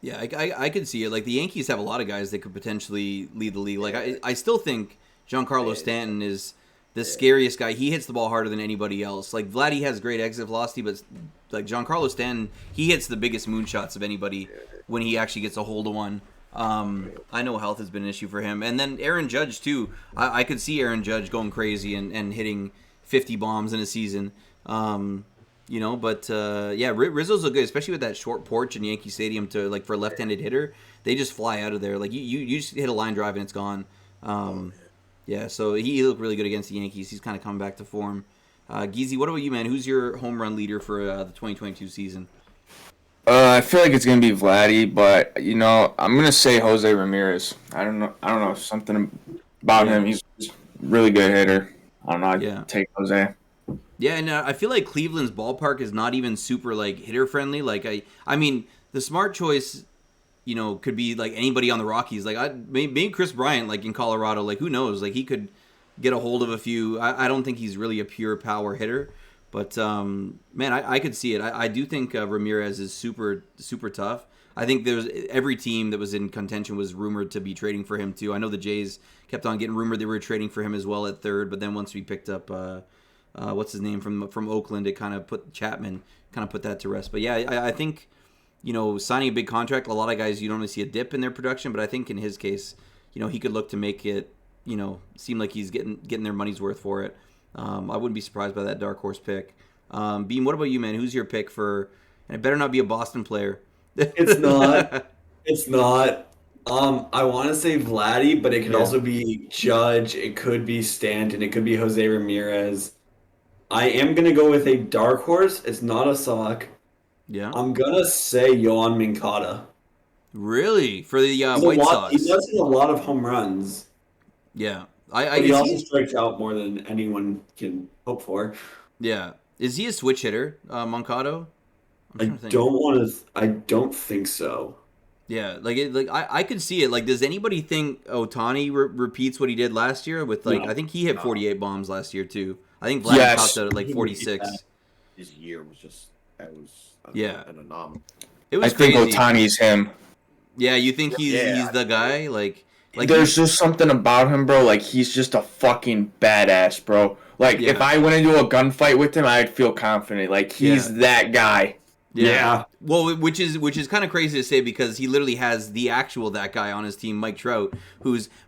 Speaker 1: Yeah, I could see it. Like the Yankees have a lot of guys that could potentially lead the league. Like I still think Giancarlo Stanton is the scariest guy. He hits the ball harder than anybody else. Like Vladdy has great exit velocity, but like Giancarlo Stanton, he hits the biggest moonshots of anybody when he actually gets a hold of one. I know health has been an issue for him. And then Aaron Judge too. I could see Aaron Judge going crazy and hitting 50 bombs in a season. You know, but Rizzo's look good, especially with that short porch in Yankee Stadium to like for a left-handed hitter. They just fly out of there. Like you just hit a line drive and it's gone. So he looked really good against the Yankees. He's kind of coming back to form. Geezy, what about you, man? Who's your home run leader for the 2022 season?
Speaker 3: I feel like it's gonna be Vladdy, but I'm gonna say Jose Ramirez. I don't know something about him. He's a really good hitter. I don't know. I'd take Jose.
Speaker 1: Yeah, and I feel like Cleveland's ballpark is not even super like hitter friendly. Like I mean, the smart choice, could be like anybody on the Rockies. Like maybe Chris Bryant, like in Colorado. Like who knows? Like he could get a hold of a few. I don't think he's really a pure power hitter, but man, I could see it. I do think Ramirez is super super tough. I think every team that was in contention was rumored to be trading for him too. I know the Jays kept on getting rumored they were trading for him as well at third, but then once we picked up. What's his name from Oakland? It kind of put Chapman put that to rest. But yeah, I think signing a big contract. A lot of guys you don't really see a dip in their production, but I think in his case, he could look to make it seem like he's getting their money's worth for it. I wouldn't be surprised by that dark horse pick. Beam, what about you, man? Who's your pick for? And it better not be a Boston player.
Speaker 5: It's not. It's not. I want to say Vladdy, but it could also be Judge. It could be Stanton. It could be Jose Ramirez. I am going to go with a dark horse. It's not a sock.
Speaker 1: Yeah.
Speaker 5: I'm going to say Yohan Moncada.
Speaker 1: Really? For the White Sox?
Speaker 5: He does hit a lot of home runs.
Speaker 1: Yeah.
Speaker 5: He also strikes out more than anyone can hope for.
Speaker 1: Yeah. Is he a switch hitter, Moncada?
Speaker 5: I don't think so.
Speaker 1: Yeah, I could see it. Like, does anybody think Ohtani repeats what he did last year? With I think he hit 48 bombs last year too. I think Vlad topped out at like 46.
Speaker 2: His year was just an anomaly.
Speaker 1: It was
Speaker 3: think
Speaker 1: crazy.
Speaker 3: Ohtani's him.
Speaker 1: Yeah, you think he's the guy? Like
Speaker 3: there's just something about him, bro. Like he's just a fucking badass, bro. Like if I went into a gunfight with him, I'd feel confident. Like he's that guy.
Speaker 1: Yeah. Well, which is kind of crazy to say because he literally has that guy on his team, Mike Trout,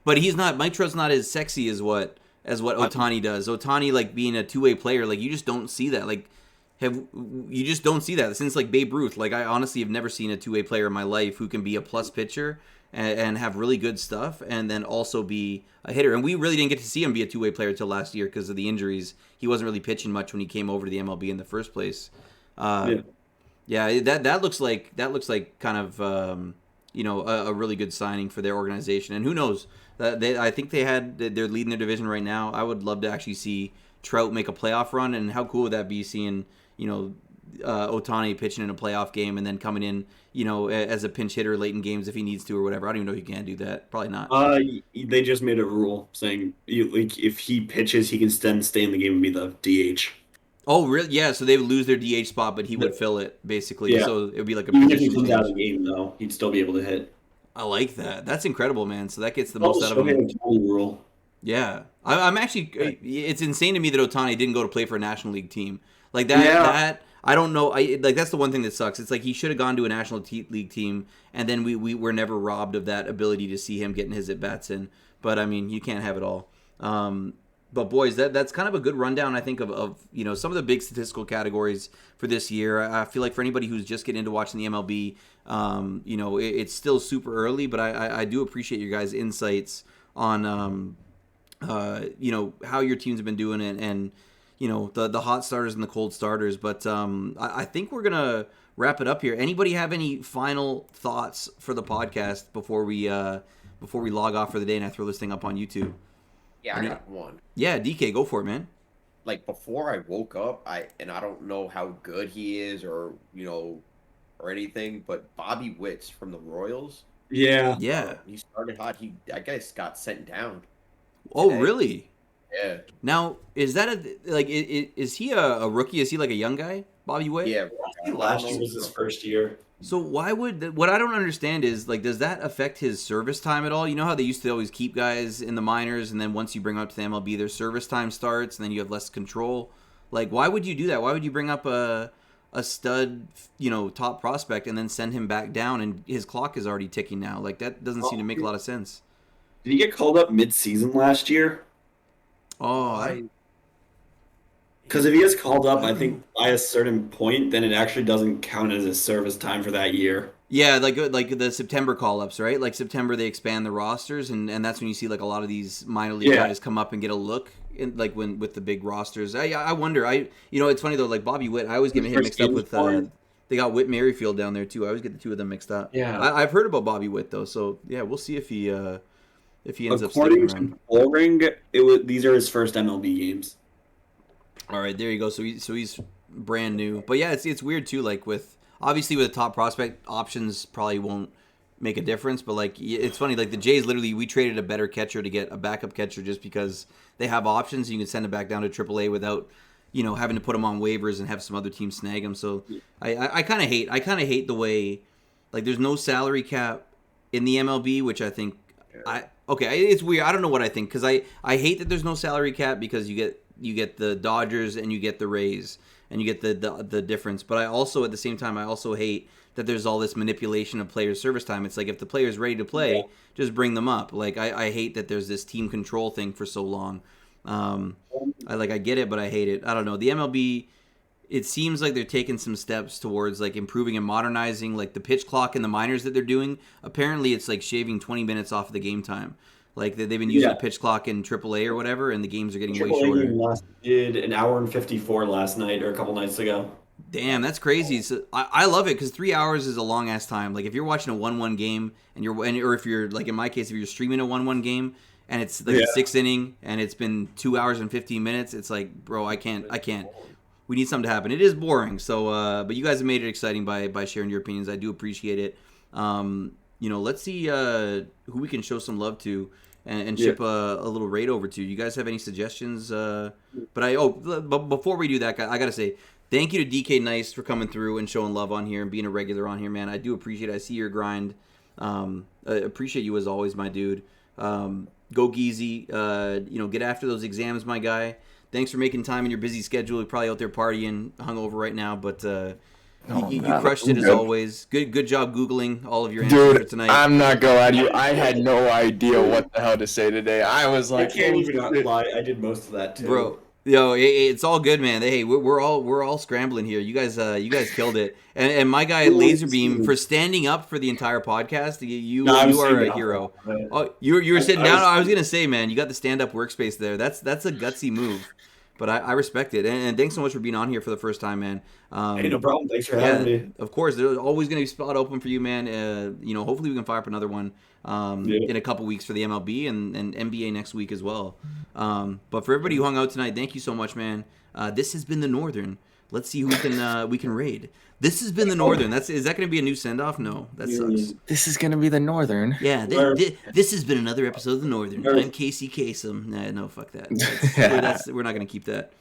Speaker 1: but he's not. Mike Trout's not as sexy as what Ohtani does. Ohtani, like being a two-way player, like you just don't see that. Like you just don't see that since like Babe Ruth. Like I honestly have never seen a two-way player in my life who can be a plus pitcher and have really good stuff and then also be a hitter. And we really didn't get to see him be a two-way player until last year because of the injuries. He wasn't really pitching much when he came over to the MLB in the first place. Yeah, that looks like kind of a really good signing for their organization. And who knows? I think they're leading their division right now. I would love to actually see Trout make a playoff run, and how cool would that be seeing Ohtani pitching in a playoff game and then coming in as a pinch hitter late in games if he needs to or whatever. I don't even know if he can do that. Probably not.
Speaker 5: They just made a rule saying if he pitches, he can then stay in the game and be the DH.
Speaker 1: Oh, really? Yeah, so they would lose their DH spot, but he would fill it, basically. Yeah. So it would be like a
Speaker 5: even if he comes out of the game, though, he'd still be able to hit.
Speaker 1: I like that. That's incredible, man. So that gets the most out of him.
Speaker 5: Rule.
Speaker 1: Yeah. I'm actually... It's insane to me that Ohtani didn't go to play for a National League team. Like, that I don't know. That's the one thing that sucks. It's like he should have gone to a National League team, and then we were never robbed of that ability to see him getting his at-bats in. But, I mean, you can't have it all. But boys, that's kind of a good rundown, I think, of some of the big statistical categories for this year. I feel like for anybody who's just getting into watching the MLB, it's still super early, but I do appreciate your guys' insights on how your teams have been doing it and the hot starters and the cold starters. But I think we're gonna wrap it up here. Anybody have any final thoughts for the podcast before we log off for the day and I throw this thing up on YouTube?
Speaker 2: Yeah, I got one.
Speaker 1: Yeah, DK, go for it, man.
Speaker 2: Like before I woke up, I don't know how good he is or anything, but Bobby Witts from the Royals.
Speaker 5: Yeah.
Speaker 2: He started hot. I guess got sent down.
Speaker 1: Oh, really?
Speaker 2: Yeah.
Speaker 1: Now, is that is he a rookie? Is he like a young guy, Bobby Witt?
Speaker 2: Yeah.
Speaker 5: Last year was his first year.
Speaker 1: So why would what I don't understand is like, does that affect his service time at all? You know how they used to always keep guys in the minors, and then once you bring up to the MLB, their service time starts, and then you have less control. Like, why would you do that? Why would you bring up a stud, top prospect, and then send him back down, and his clock is already ticking now? Like, that doesn't seem to make a lot of sense.
Speaker 5: Did he get called up mid-season last year?
Speaker 1: Oh,
Speaker 5: Because if he gets called up, I think by a certain point, then it actually doesn't count as his service time for that year.
Speaker 1: Yeah, like the September call-ups, right? Like September, they expand the rosters, and that's when you see like a lot of these minor league guys come up and get a look, in, like when with the big rosters. I wonder. It's funny though. Like Bobby Witt, I always get him mixed up with. They got Whit Merrifield down there too. I always get the two of them mixed up.
Speaker 5: Yeah,
Speaker 1: I've heard about Bobby Witt though, so yeah, we'll see if he ends up sticking around.
Speaker 5: According to Bullring, these are his first MLB games.
Speaker 1: All right, there you go. So he's brand new, but yeah, it's weird too. Like obviously with a top prospect, options probably won't make a difference. But like it's funny, like the Jays literally we traded a better catcher to get a backup catcher just because they have options. You can send him back down to AAA without having to put him on waivers and have some other teams snag him. So I kind of hate the way like there's no salary cap in the MLB, which I think it's weird. I don't know what I think because I hate that there's no salary cap because you get the Dodgers and you get the Rays and you get the difference. But I also at the same time I also hate that there's all this manipulation of players' service time. It's like if the player's ready to play, just bring them up. Like I hate that there's this team control thing for so long. I get it, but I hate it. I don't know. The MLB, it seems like they're taking some steps towards like improving and modernizing like the pitch clock in the minors that they're doing. Apparently, it's like shaving 20 minutes off of the game time. Like they've been using a pitch clock in AAA or whatever, and the games are getting way shorter.
Speaker 5: Did an hour and 54 last night or a couple nights ago.
Speaker 1: Damn, that's crazy. So I love it because 3 hours is a long ass time. Like if you're watching a 1-1 game or if you're like in my case, if you're streaming a 1-1 game and it's like a 6th inning and it's been 2 hours and 15 minutes, it's like, bro, I can't. We need something to happen. It is boring. So, but you guys have made it exciting by sharing your opinions. I do appreciate it. Let's see who we can show some love to and ship a little raid over to. You guys have any suggestions? But before we do that, I gotta say thank you to DK Nice for coming through and showing love on here and being a regular on here, man. I do appreciate it. I see your grind. I appreciate you as always, my dude. Go Geezy. Get after those exams, my guy. Thanks for making time in your busy schedule. You're probably out there partying, hungover right now, but you crushed it as always. Good job Googling all of your answers for tonight.
Speaker 6: I'm not gonna lie to you. I had no idea what the hell to say today. I was like,
Speaker 5: I can't even lie. I did most of that too,
Speaker 1: bro. Yo, it's all good, man. Hey, we're all scrambling here. You guys killed it. And my guy Laserbeam for standing up for the entire podcast. You are a hero. Oh, you were sitting down. I was gonna say, man, you got the stand up workspace there. That's a gutsy move. But I respect it, and thanks so much for being on here for the first time, man.
Speaker 5: Hey, no problem. Thanks for having me.
Speaker 1: Of course, there's always going to be a spot open for you, man. Hopefully we can fire up another one in a couple weeks for the MLB and NBA next week as well. But for everybody who hung out tonight, thank you so much, man. This has been the Northern. Let's see who we can raid. This has been the Northern. Is that going to be a new send off? No, that sucks.
Speaker 6: This is going to be the Northern.
Speaker 1: Yeah, this has been another episode of the Northern. I'm Casey Kasem. No, fuck that. We're not going to keep that.